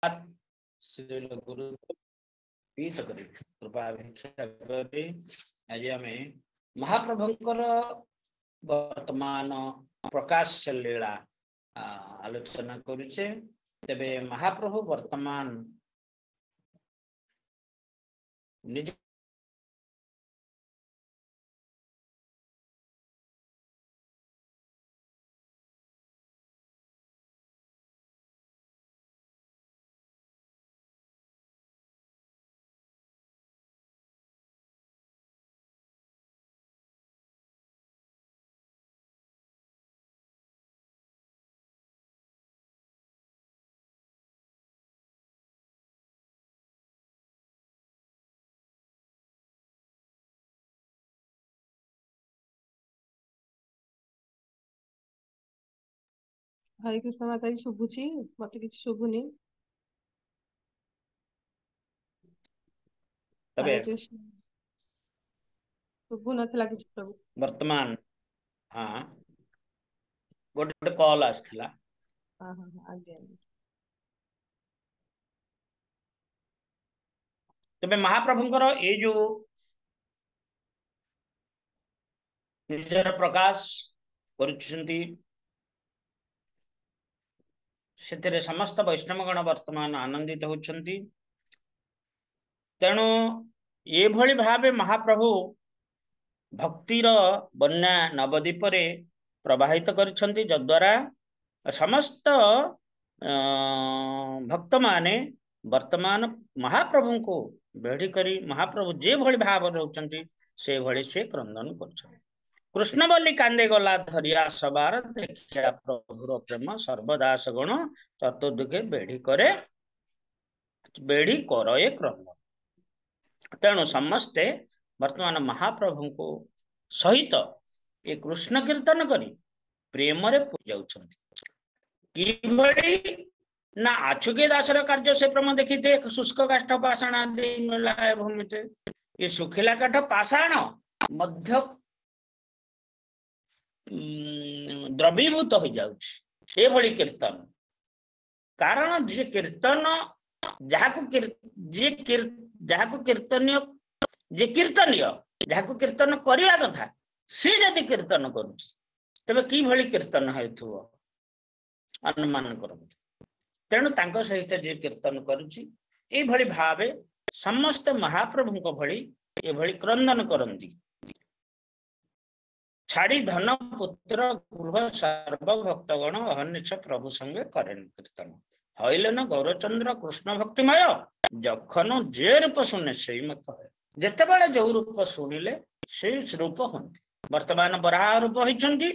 श्रील गुरु पीठ करी कृपा भिक्षा करी आज आम महाप्रभुंकर वर्तमान प्रकाश लीला आलोचना करुचे। तेबे महाप्रभु वर्तमान निज हरे कृष्ण माता जी शुभुची मत कि शुभुनी। हरे कृष्ण शुभु नथिला कि प्रभु वर्तमान हाँ गोटे कॉल आसला। हाँ हाँ हाँ आज्ञा। तबे महाप्रभुंकर ये जो निजर प्रकाश करुछंती सेतिरे समस्त वैष्णवगण वर्तमान आनंदित होछंती। तेणु ये भली भावे महाप्रभु भक्तिर बन्या नवद्वीप प्रवाहित करिछंती जद्वारा समस्त भक्त माने वर्तमान महाप्रभु को बेढ़ी करी महाप्रभु जे भली भाव रहउछंती से भली से क्रंदन करछंती। कृष्ण बल्ली कांदे गला धरिया सबार देखिया प्रभुर प्रेम सर्वदास गण चतुर्दिके बेढ़ी करए क्रंदन। तेणु समस्ते वर्तमान महाप्रभु को सहित ये कृष्ण कीर्तन करी प्रेम रे पूजाउछंती। ना आछुके दासर कार्य से प्रम देखी थे शुष्क काष्ठ पाषाण आदि मिलाए भूमि थे ये सुखिला काठ पाषाण मध्य द्रवीभूत हो जाउछि ए भली कीर्तन। कारण जे कीर्तन जहाको कीर्तनीय जे कीर्तनीय जहाको कीर्तन करिया कथा से जदि कीर्तन करुछि तबे की भली कीर्तन हेथुओ अनुमान करबो। तेणु तांको सहित जे कीर्तन करुछि ए भली भावे समस्त महाप्रभु को भली ए भली क्रंदन करंती। छाड़ी धन पुत्र गृह सर्व भक्तगण अहर्निश प्रभु संगे करें कीर्तन हईले न गौरचंद्र कृष्ण भक्तिमय जखन जे रूप शुणे से मत है जेते बेले जो रूप शुणिले से रूप होंती। वर्तमान बराह रूप होइछंती।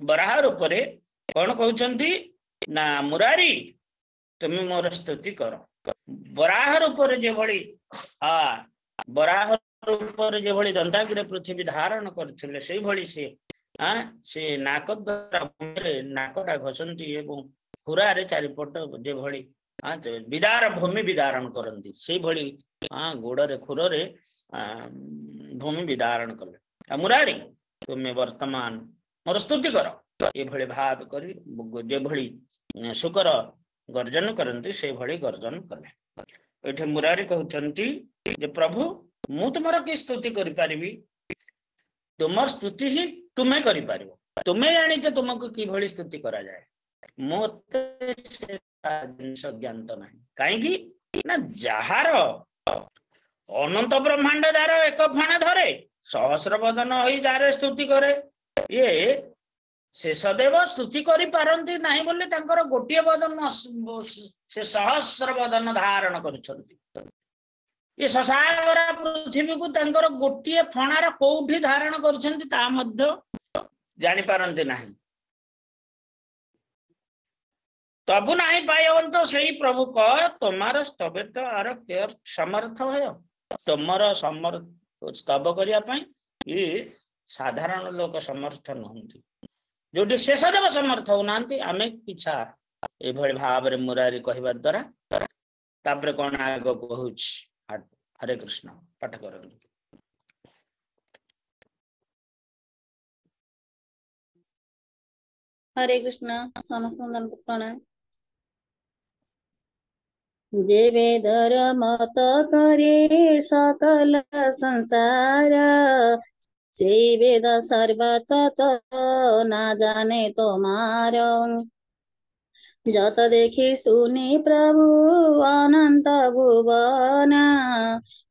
बराह रूप रे कौन कहउछंती ना मुरारी तुम मोर स्तुति कर। बराह रूप रे जे भली बराह रूप रे जे भली दंताग्रे पृथ्वी धारण करथिले सेई भली से नाक द्वारा नाकटा घसंती एवं खुरा रे चारिपट जे भली विदार भूमि विदारण करंती से भली गोड़ रे खुर रे भूमि विदारण कले। मुरारी तुम्हें वर्तमान मोर स्तुति कर ये भली भाव करी जे भली शुकर गर्जन करंती से भली गर्जन कले। एठे मुरारी कहउछंती जे प्रभु मु तुमर की स्तुति करि परिबी तुमर स्तुति ही तुम्हें करि परिबो तुम्हें जानि जे तुमको की भली स्तुति करा जाए मोते से जिनस ज्ञान तो नहीं काहेकि ना जहार अनंत ब्रह्मांड दार एक फाणे धरे सहस्र बदन होई जारे स्तुति करे ये शेषदेव स्तुति करि पारंती नाही बोले तांकर गोटिए बदन से सहस्र बदन धारण करछंती। ये ससागरा पृथ्वी को तांकर गोटिए फणार कोउठी धारण करछंती ता मध्य जानि पारंती नाही। तबु नाही पायवंत सही प्रभु को तुम्हारा स्तवे तो आर के समर्थ है तुमर समर्थ स्तव करिया पई ये साधारण लोक समर्थ नहंती जोटी शेषदेव समर्थ होनांती आमे किछा ए भली भाव रे मुरारी कहबा द्वारा तापरे कोन आग कहूछ। हरे कृष्ण पाठ करन। हरे कृष्ण समस्त प्रणाम। जे वेदर मत करे सकल संसार, से वेद सर्वतः ना जाने तुम्हार। যত দেখি শুনি প্রভু অনন্ত ভুবন,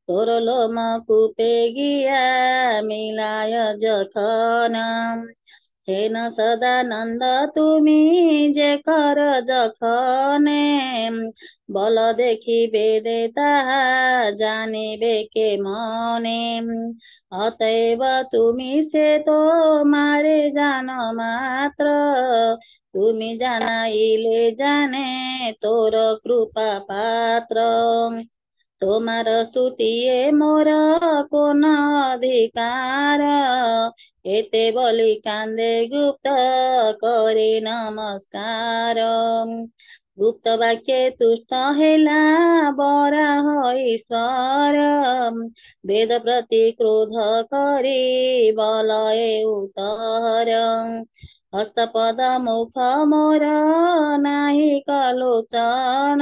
তোর লোম কূপে গিয়া মিলায় যখন। হেন সদানন্দ তুমি যে কর যখনে, বল দেখি বেদে তাহা জানিবে কে মনে। অতএব তুমি সে তো মারে জান মাত্র, তুমি জানাইলে জানে তোর কৃপা পাত্র। তোমার স্তুতিয়ে মোর কোন অধিকার, এতে বলি কান্দে গুপ্ত করে নমস্কার। গুপ্ত বাক্যে তুষ্ট হেলা বরাহ ঈশ্বর, বেদ প্রতি ক্রোধ କରି বলয়ে উত্তর। হস্তপদ মুখ মোর নাহি কলোচন,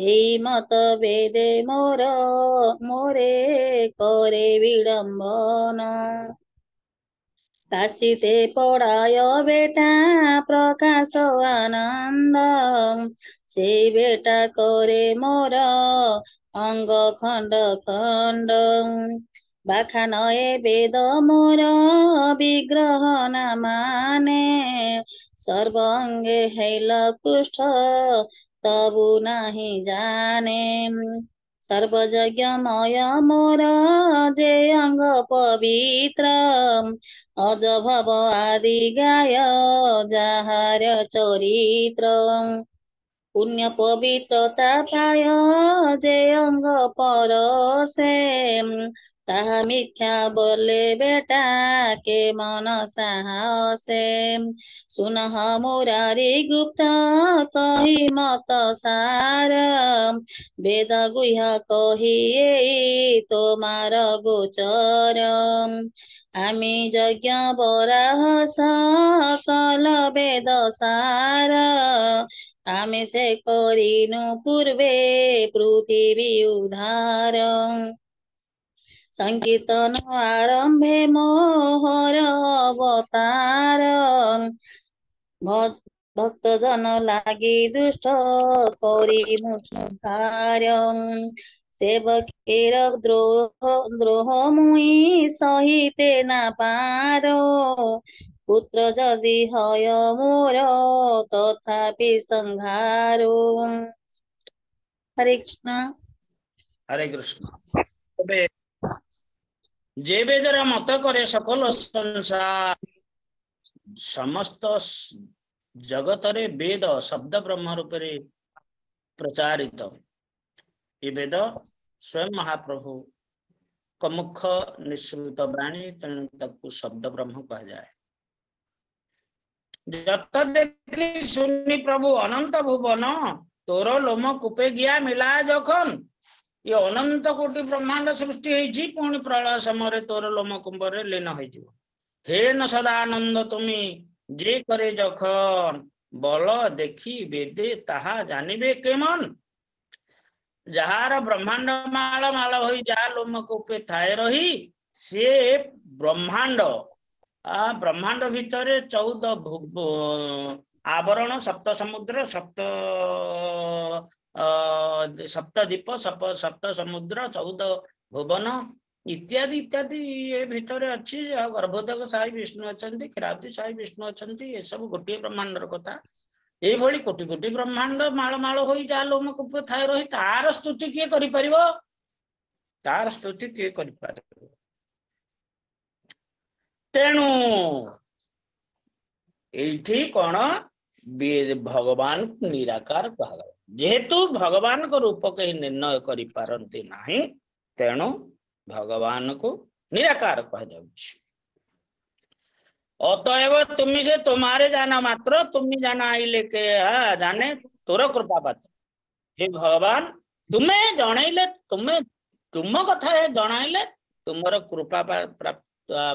এই মত বেদে মোরে করে বিড়ম্বন। কাশিতে পড়ায় বেটা প্রকাশ আনন্দ, সেই বেটা করে মোর অঙ্গ খণ্ড খণ্ড। বাখানয়ে বেদ মোর বিগ্রহ না মানে, সর্বঙ্গে হেল কুষ্ঠ তবু নাহি জানে। সর্বযজ্ঞময় মোর যে অঙ্গ পবিত্র, অজ ভব আদি গায় যাহার চরিত্র। পুণ্য পবিত্রতা পায় যে অঙ্গ পরশে, তাহা মিথ্যা বলে বেটা কে মন সাহসে। শুনহ মুরারি গুপ্ত কহি মত সার, বেদ গুহ্য কহি এই তোমার গোচর। আমি যজ্ঞ বরাহ সকল বেদ সার, আমি সে করিনু পূর্বে পৃথিবী উদ্ধার। সংকীর্তন আরম্ভে মোহর অবতার, ভক্তজন লাগি দুষ্ট করি মুখার। সেবকের দ্রোহ মুই সহিতে না পার, পুত্র যদি হয় মোর তথাপি সংহার। হরে কৃষ্ণ। হরে কৃষ্ণ। তবে যে বেদর মত করে সকল সংসার, সমস্ত জগতরে বেদ শব্দ ব্রহ্ম রূপে প্রচারিত। ଏ ବେଦ ସ୍ୱୟଂ ମହାପ୍ରଭୁ ମୁଖ ନିଃସୃତ ବାଣୀ, ତେଣୁ ତାକୁ ଶବ୍ଦ ବ୍ରହ୍ମ କୁହାଯାଏ। যত দেখি শুনি প্রভু অনন্ত ভুবন, তোর লোম কূপে গিয়া মিলা যখন। ये अनंत कोटि ब्रह्मांड सृष्टि होइछि, पुणी प्रलय समय तोर लोम कुंभरे लीन होइजिवो। हे न सदानंद तुमी जे करे जखन, बल देखी बेदे ताहा जानिबे केमन। जहार ब्रह्मांड माल माल होई जा लोम कूपे थाए रही, से ब्रह्मांड ब्रह्मांड भितरे 14 आवरण, सप्त समुद्र, सप्त द्वीप, सप्त समुद्र, 14 भुवन इत्यादि इत्यादि ये भितर अच्छी। गर्भोदक साई विष्णु अच्छा, क्षीराब्दी साई विष्णु अच्छा, ये सब गोटे ब्रह्मांडर कथा। ये भली कोटि कोटि ब्रह्मांड माल माल हो जा लोम कूप थाए रही, तार स्तुति किए करि परिबो? तार स्तुति किए करि परिबो? तेणु एठी कोन भगवान निराकार कहा, जेहेतु भगवान को रूप कहीं निर्णय करि पारंती नाही, तेणु भगवान को निराकार कहा जाउछि। अतएव तुम से तुम्हारे जाना मात्र, तुम जाना आइले के जाने तोर कृपा पात्र। हे भगवान तुम्हें जनइले, तुम्हें तुम कथा जनाइले तुमर कृपा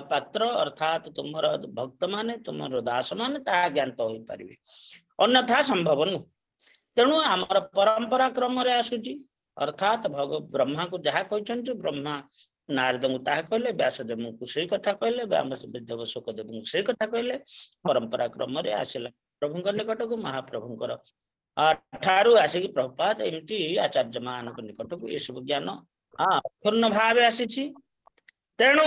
पात्र अर्थात तुमर भक्त माने तुमर दास माने ता ज्ञात हो पारिबे, अन्यथा संभव नु। तेणु आमर परंपरा क्रम रे आसुची अर्थात ब्रह्मा को जहाँ कहते ब्रह्मा नारद को ताहा कहले व्यासदेव को से कथा कहले व्यासदेव शोकदेव को से कथा कहले परंपरा क्रम रे आसिला प्रभु निकट को महाप्रभुंकर ठारू आसिक प्रभुपाद एमती आचार्य मान निकट को ये सब ज्ञान पूर्ण भाव आसी तेणु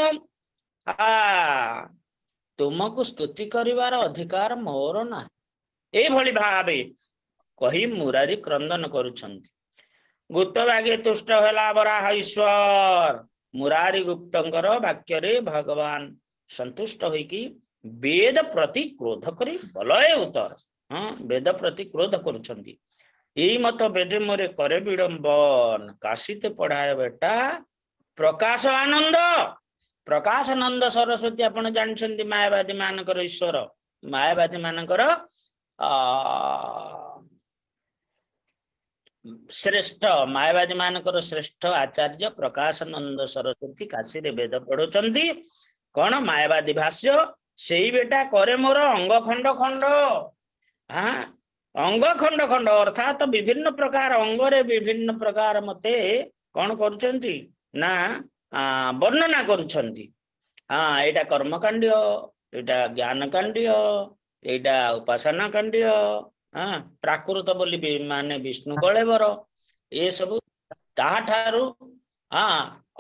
तुमको स्तुति करिवार अधिकार मोर ना ए भली भावे कही मुरारी क्रंदन करुछंती गुप्त भागे तुष्ट होला बराह ईश्वर मुरारी गुप्तंकर वाक्य रे भगवान संतुष्ट होइकी वेद प्रति क्रोध करी बलय उतर वेद प्रति क्रोध करुछंती एई मत वेद मोरे करे विडंबन काशीते पढ़ाए बेटा प्रकाश आनंद सरस्वती आपण जानछंती मायावादी मानकर ईश्वर मायावादी मानकर श्रेष्ठ मायावादी मानकर श्रेष्ठ आचार्य प्रकाशानंद सरस्वती काशी रे वेद पढ़ुचंती कौन मायावादी भाष्य से बेटा करे मोर अंग खंड खंड अंग खंड खंड अर्थात विभिन्न प्रकार अंग रे विभिन्न प्रकार मते कौन करुचंती ना वर्णना करुचंती एटा कर्मकांड्य एटा ज्ञानकांड्य एटा उपासना कांड्य प्राकृत बोली माने विष्णु कलेवर ये सब ताहाठारु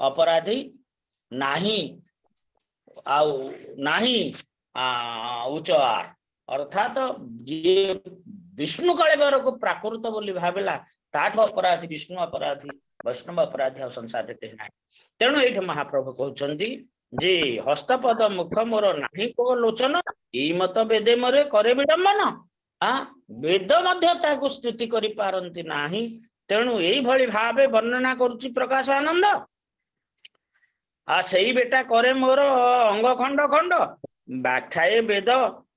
अपराधी नाही आउ नाही उच्चार अर्थात जे विष्णु कलेवर को प्राकृत बोली भाविला ताठ अपराधी विष्णु अपराधी वैष्णव अपराधी संसार तेणु ये महाप्रभु कहते जे हस्तपद मुख मोर नाही को लोचन यही मत वेदे मोरे करे विडंबन वेद मध्य ताकू स्तुति करि पारंती नाही तेणु यही भली भावे वर्णना करुची प्रकाश आनंद सेई बेटा करे मोर अंग खंड खंड व्याख्याए वेद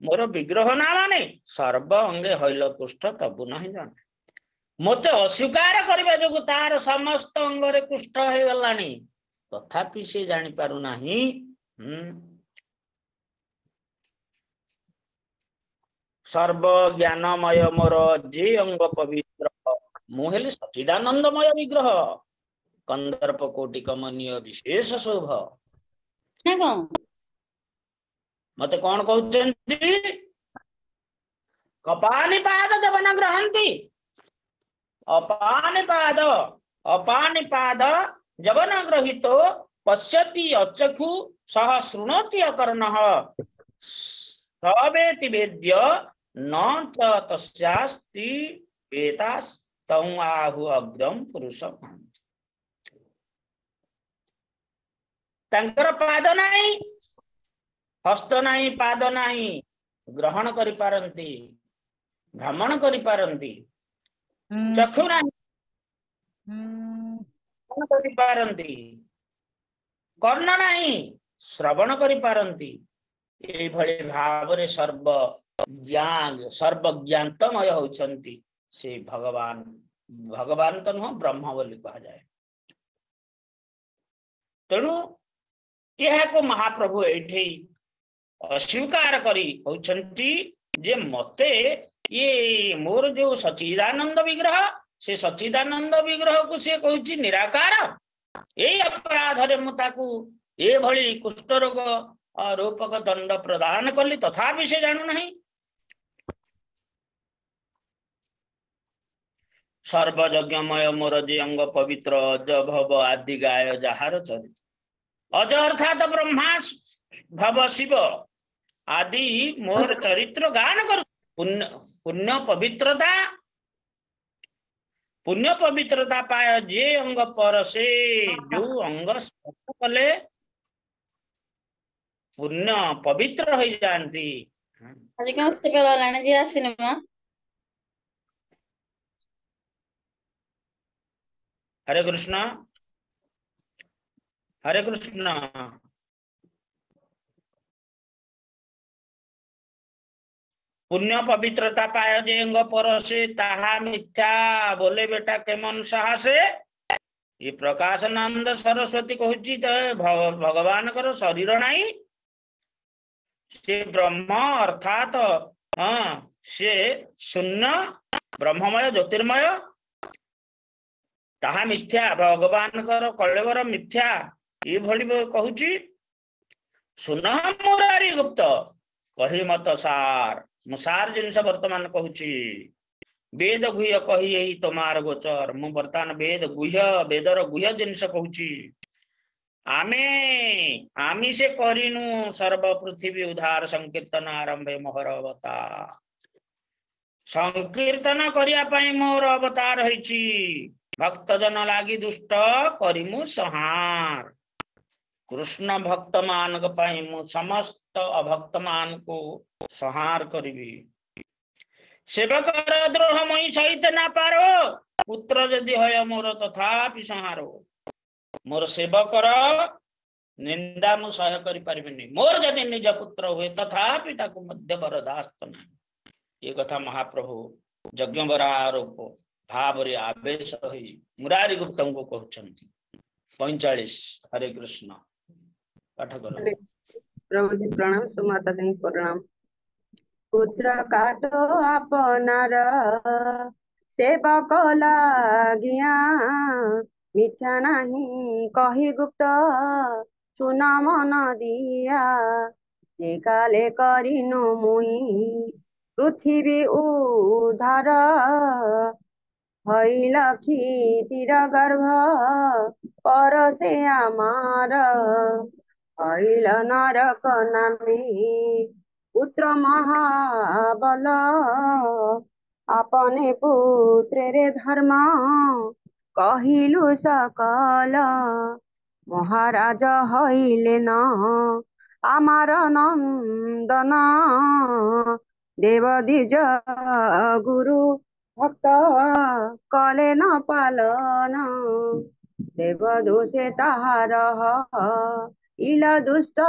मोर विग्रह ना माने सर्व अंगे हईल कुष्ठ तबु नहीं जाने मते अस्वीकार करबा जो तार समस्त अंगरे कुष्ठ हे गलानी तथापि से जानि पारु नाही सर्व ज्ञानमय मोर जे अंग पवित्र मुहेली सच्चिदानंदमय विग्रह कंदर्प कोटि कमनीय विशेष शोभ मते कौन कहते कपानिपाद जवन ग्रहंती अपानिपाद जवन ग्रहितो पश्यति अचक्षु सह शृणोति अकर्णः सवेति वेद्य न च तस्यास्ति वेतास् तं आहु अग्रम पुरुषम तांकर पाद नाही हस्त नाही पाद नाही ग्रहण करि पारंती भ्रमण करि पारंती चक्षु नाही करि पारंती कर्ण नाही श्रवण करि पारंती ए भली भावरे सर्वज्ञान्तमय होचंती से भगवान तो नुह ब्रह्म बोली कहा जाए तेणु यह को महाप्रभु एठी अस्वीकार करी होचंती जे मते ये मोर जो सच्चिदानंद विग्रह से सच्चिदानंद विग्रह को से कहूची निराकार ए अपराध रे मुताकू ए भली कुष्ठ रोग रूपक दंड प्रदान कली तथापि से जानू नहीं सर्वयज्ञमय मोर जे अंग पवित्र अज भव आदि गाय जहार चरित्र अज अर्थात ब्रह्मा भव शिव आदि मोर चरित्र गान कर पुण्य पवित्रता पाय जे अंग पर से जो अंग स्पर्श कले पुण्य पवित्र हो जाती हरे कृष्ण हरे कृष्ण पुण्य पवित्रता पाय जे अंग पर से ताहा मिथ्या बोले बेटा केमन साहसे ये प्रकाशानंद सरस्वती कहूची भगवान कर शरीर नहीं से ब्रह्म अर्थात से शून्य ब्रह्ममय ज्योतिर्मय ताहा मिथ्या भगवान कलेवर मिथ्या ये भली कहूची सुन मुरारी गुप्त कही मत सार मुसार जिनस वर्तमान कहूची वेद गुह्य कही यही तमार गोचर मु वर्तमान वेद गुह्य वेदर गुह्य जिनस कहूची आमे आमी से करिनु सर्व पृथ्वी उद्धार संकीर्तन आरंभे मोहर अवतार संकीर्तन करिया पई मोर अवतार होईची भक्त जन लागी दुष्ट करिमु संहार कृष्ण भक्त मान मु समस्त अभक्त मान को संहार करिबी सेवक द्रोह मई सहित ना पारो पुत्र यदि है मोर तथापि संहारो मोर सेवकर निंदा मु सह करि परिबिनी मोर जदि निज पुत्र हुए तथापि ताकु मध्य बरदास्त ना ये कथा महाप्रभु यज्ञवरा आरोप भाव रे आवेश होई मुरारी गुप्त को कहउछंती 45 हरे कृष्ण पाठ करो प्रभु जी प्रणाम सुमाता जी प्रणाम पुत्र काटो आपनार सेवक लागिया मिथ्या नहीं कही गुप्त सुन मन दिया जे काले करिनु मुई पृथ्वी उद्धार हईल क्षितिर गर्भ पर से आमार हईल नरक नामी पुत्र महाबल अपने पुत्र रे धर्म कहिलु सकल महाराज हईले न आमार नंदन देव द्विज गुरु भक्त कले न पालन देव दोषे ताहार इल दुष्ट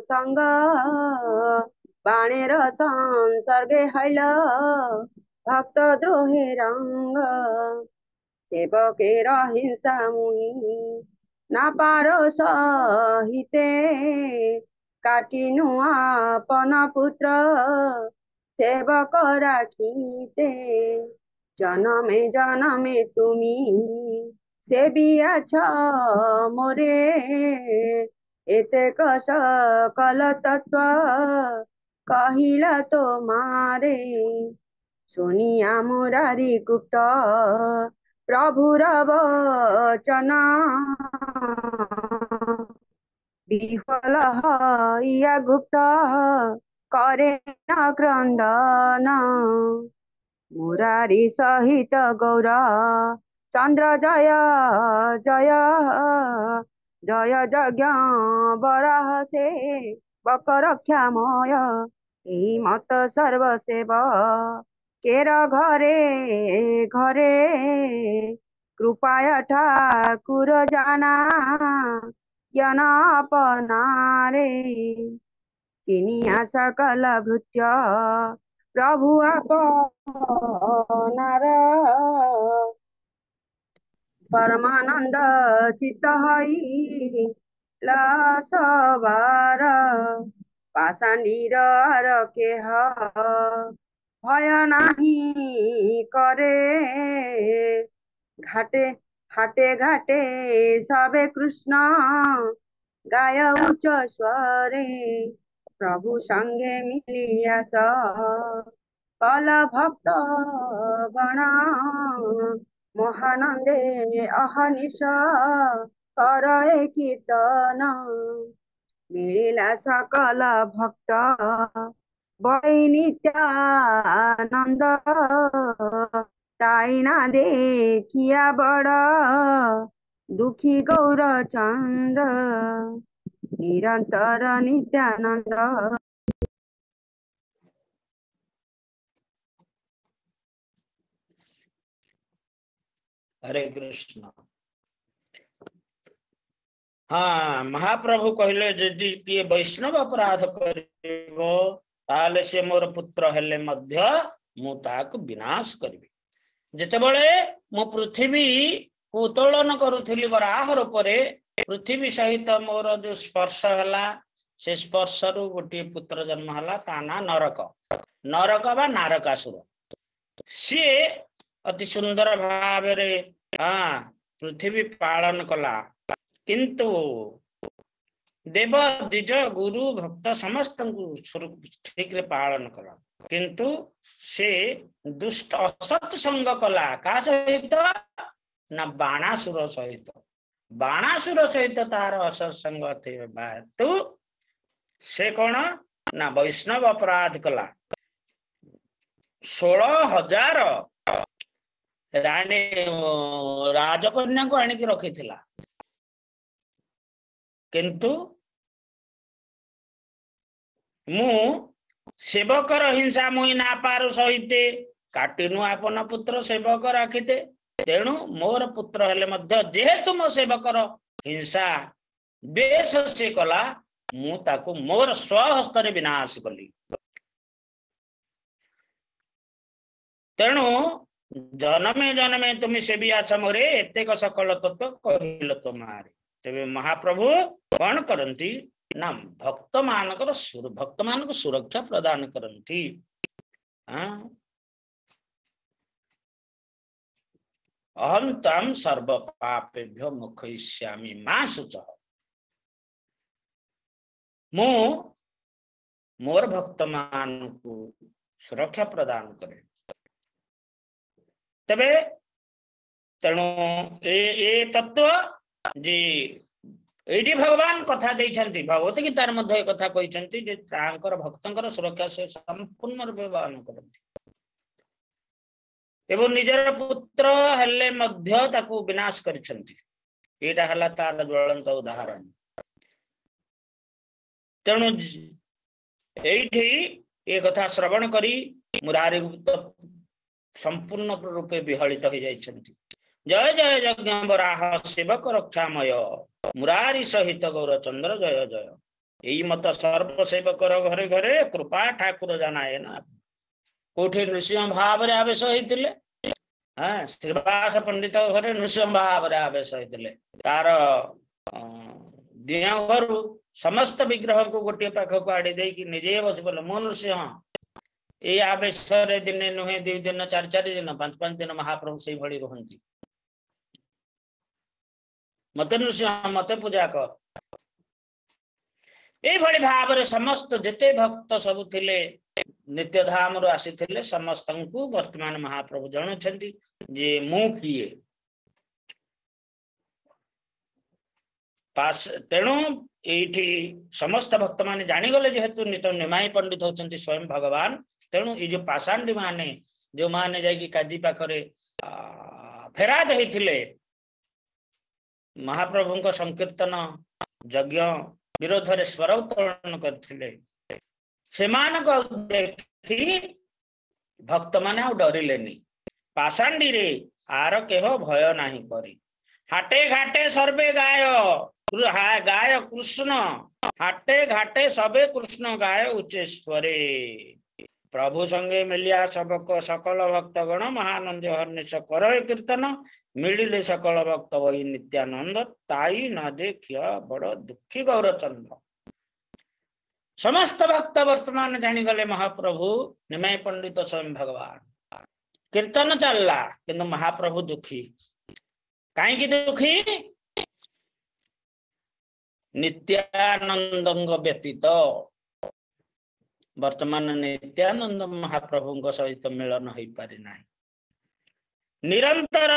संग बाणेर संसर्गे हैल भक्त द्रोहे रंग सेवकेर हिंसा मुनि ना पारो सहिते काटिनु आपन पुत्र सेवक राखीते जनमे तुमी सेबिया छ मोरे एतेक सकल तत्व कहिला तो मारे सुनिया मुरारी गुप्त प्रभुर वचन विफल हइया गुप्त करे न क्रंदन मुरारी सहित गौर चंद्र जय जय जय यज्ञ बराह से बक रक्षामय एही मत सर्वसेव केर घरे घरे कृपाय ठाकुर जाना ज्ञान अपनारे चिनिया सकल भृत्य प्रभु अपनार परमानंद चित्त हई लसवार पाषाणीर के भय नाही करे घाटे हाटे घाटे सबे कृष्ण गाय उच्च स्वरे प्रभु संगे मिलिया कल भक्त गण महानंदे अहनिश करे कीर्तन मिलिला सकल भक्त बड़ी नित्यानंद ताइना देखिया बड़ दुखी गौर चंद्र निरंतर नित्यानंद हरे कृष्ण। हाँ महाप्रभु कहले यदि किए वैष्णव अपराध करिवो ताले से मोर पुत्र हेले मध्य मु ताकु विनाश करिबी जेतेबेले मु पृथ्वी उत्तोलन करुथिली वराह रूपरे पृथ्वी सहित मोर जो स्पर्श हला से स्पर्श रु गोटे पुत्र जन्म है ता ना नरक नरक बा नारकासुर सी अति सुंदर भाव हाँ पृथ्वी पालन कला किंतु देव द्विज गुरु भक्त समस्त ठीक रे पालन कला किंतु से दुष्ट असत संग कला का सहित ना बाणासुर सहित तार असत संग तू से कौन ना वैष्णव अपराध कला 16,000 राणी राजकन्या को आनिक रखी किंतु मु सेवकर हिंसा मुई ना पारु सहिते काटिनु आपन पुत्र सेवक राखिते तेणु मोर पुत्र हेले मध्य जेहेतु मो सेवकर हिंसा बेश से कला मु ताकू मोर स्वहस्त रे विनाश कली तेणु जन्मे जन्मे तुम सेविया मोरे एतेक सकल तत्व कहिल तुम्हारे तेरे महाप्रभु कौन करती ना भक्त मान सुरक्षा प्रदान करती अहम तम सर्व पापेभ्यो मुखयिष्यामि मा शुच मु मोर भक्त मान को सुरक्षा प्रदान करे तबे तेणु ए तत्व जी एटी भगवान कथा देइछन्ति भगवत गीतार मध्ये कथा कहिछन्ति जे तांकर भक्तंकर सुरक्षा से संपूर्ण रूपे पालन करନ୍ତି एवं निजर पुत्र हेले मध्य ताकू विनाश करिछन्ति एटा हला तार ज्वलंत उदाहरण तेणु एठी ए कथा श्रवण करी मुरारी संपूर्ण रूपे विहलित हो जाइछन्ति जय जय यज्ञ वराह सेवक रक्षामय मुरारी सहित गौरचंद्र जय जय यही मत सर्व सेवक घरे घरे कृपा ठाकुर जानाए ना कोठे नृसिंह भाव रे आवेश होइतिले हाँ श्रीवास पंडित घरे नृसिंह भाव रे आवेश होइतिले तार दिया घर समस्त विग्रह को गोटे पाख को आड़ी दे कि निजे बस बोले मो नृसिंह ये आवेश दिने नुहे 2 दिन 4 दिन 5 दिन महाप्रभु से भली रहंती मते नृसिंह मते पूजा कर ए भली भाव रे समस्त जेते भक्त सब थिले नित्य धाम रो आसीथिले समस्त को वर्तमान महाप्रभु जणुछंती जे मु किए पास तेणु एठी समस्त भक्त माने जानी गले जेहेतु नित निमाई पंडित होचंती स्वयं भगवान तेणु ये जो पाषांडी माने जो माने जाई काजी पाखरे फेराद हेथिले महाप्रभु संकीर्तन यज्ञ विरोध रे स्वर उत्तोलन करथिले सेमान को देखि भक्त माने डरिलेनी पाषांडी रे आर केह भय नाही करी हाटे घाटे सर्वे गाय गाय कृष्ण हाटे घाटे सबे कृष्ण गाय उच्चेश्वरे प्रभु संगे मिलिया सबक सकल भक्त गण महानंद हर्निश कर कीर्तन मिलिले सकल भक्त वही नित्यानंद ताई न देखिया बड़ दुखी गौरचंद्र समस्त भक्त वर्तमान जानीगले महाप्रभु निमाई पंडित स्वयं भगवान कीर्तन चलला किंतु महाप्रभु दुखी कहीं दुखी नित्यानंद व्यतीत वर्तमान नित्यानंद महाप्रभु सहित मिलन हो पारि ना निरंतर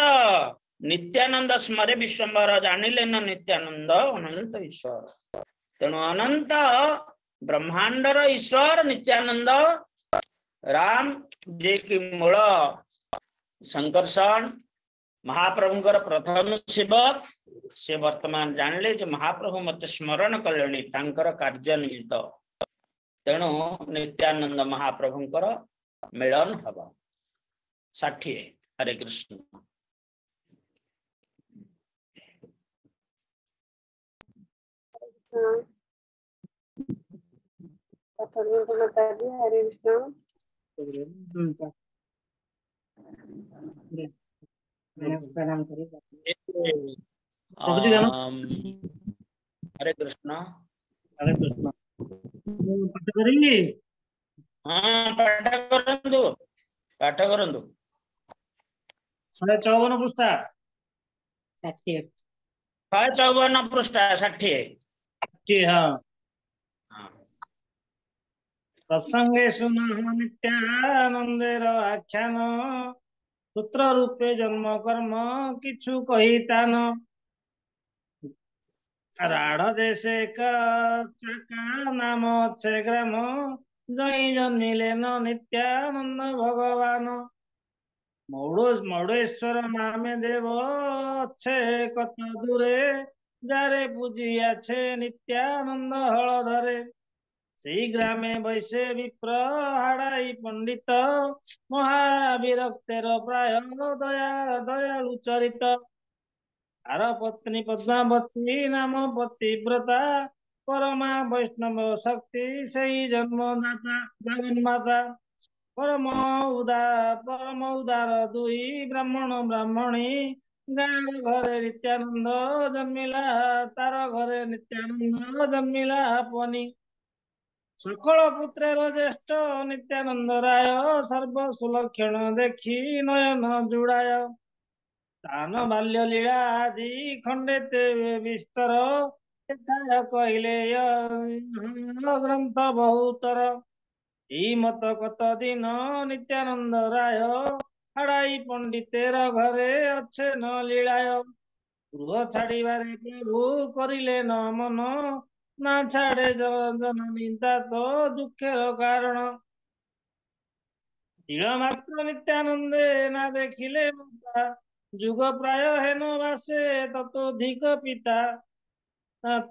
नित्यानंद स्मरे विश्वम्बर जानिले न नित्यानंद अनंत ईश्वर तेणु अनंत ब्रह्मांडर ईश्वर नित्यानंद राम जे कि मूल संकर्षण महाप्रभुंकर प्रथम सेवक से वर्तमान जानले जो महाप्रभु मत स्मरण कले तांकर कार्य निमित्त तेणु नित्यानंद महाप्रभुंकर मिलन हब 60 हरे कृष्ण हरे कृष्ण प्रणाम हरे कृष्ण ମୁଁ ପାଠ କରିବି। ହଁ ପାଠ କରନ୍ତୁ 154 ପୃଷ୍ଠା। 60। 154 ପୃଷ୍ଠା 60। ହଁ। ହଁ। ପ୍ରସଙ୍ଗେଷୁ ନଃ ନିତ୍ୟାନନ୍ଦେର ଆଖ୍ୟାନ ସୂତ୍ର ରୂପେ ଜନ୍ମ କର୍ମ କିଛୁ କହିତାନ ରାଢ ଦେଶେ ଚାକା ନାମ ଅଛେ ଗ୍ରାମ ଜଇଁ ଜନ୍ମିଲେ ନ ନିତ୍ୟାନନ୍ଦ ଭଗବାନ ମୌଡେଶ୍ଵର ନାମେ ଦେବ ଅଛେ କତ ଦୂରେ ଯାରେ ପୂଜି আছে ନିତ୍ୟାନନ୍ଦ ହଳଧରେ ସେଇ ଗ୍ରାମେ ବୈସେ ବିପ୍ର ହାଡାଇ ପଣ୍ଡିତ ମହାବିରକ୍ତେର ପ୍ରାୟ ଦୟାଳୁ ଚରିତ ତାର ପତ୍ନୀ ପଦ୍ମାବତୀ ନାମ ପତିବ୍ରତା ପରମା ବୈଷ୍ଣବ ଶକ୍ତି ସେଇ ଜନ୍ମଦାତା ଜଗନ୍ମାତା ପରମ ଉଦାର ଦୁଇ ବ୍ରାହ୍ମଣୀ ଗାଁ ଘରେ ନିତ୍ୟାନନ୍ଦ ଜନ୍ମିଲା ତାର ଘରେ ନିତ୍ୟାନନ୍ଦ ଜନ୍ମିଲା ପନି ସକଳ ପୁତ୍ରର ଜ୍ୟେଷ୍ଠ ନିତ୍ୟାନନ୍ଦ ରାୟ ସର୍ବ ସୁଲକ୍ଷଣ ଦେଖି ନୟନ ଯୁଡାୟ ତାନ ବାଲ୍ୟ ଲୀଳା ଆଦି ଖଣ୍ଡେ ତେବେ ବିସ୍ତର ଏଥର କହିଲେ ଗ୍ରନ୍ଥ ବହୁତର ଏଇ ମତ କତ ଦିନ ନିତ୍ୟାନନ୍ଦ ରାୟ ହାଡାଇ ପଣ୍ଡିତେର ଘରେ ଅଛେ ନ ଲୀଳାୟ ଗୃହ ଛାଡିବାରେ ପ୍ରଭୁ କରିଲେ ନ ମନ ନା ଛାଡେ ଜନନୀ ତ ଦୁଃଖର କାରଣ ତିଳ ମାତ୍ର ନିତ୍ୟାନନ୍ଦେ ନା ଦେଖିଲେ ମାତା ଯୁଗ ପ୍ରାୟ ହେନ ବାସେ ତତୋଧିକ ପିତା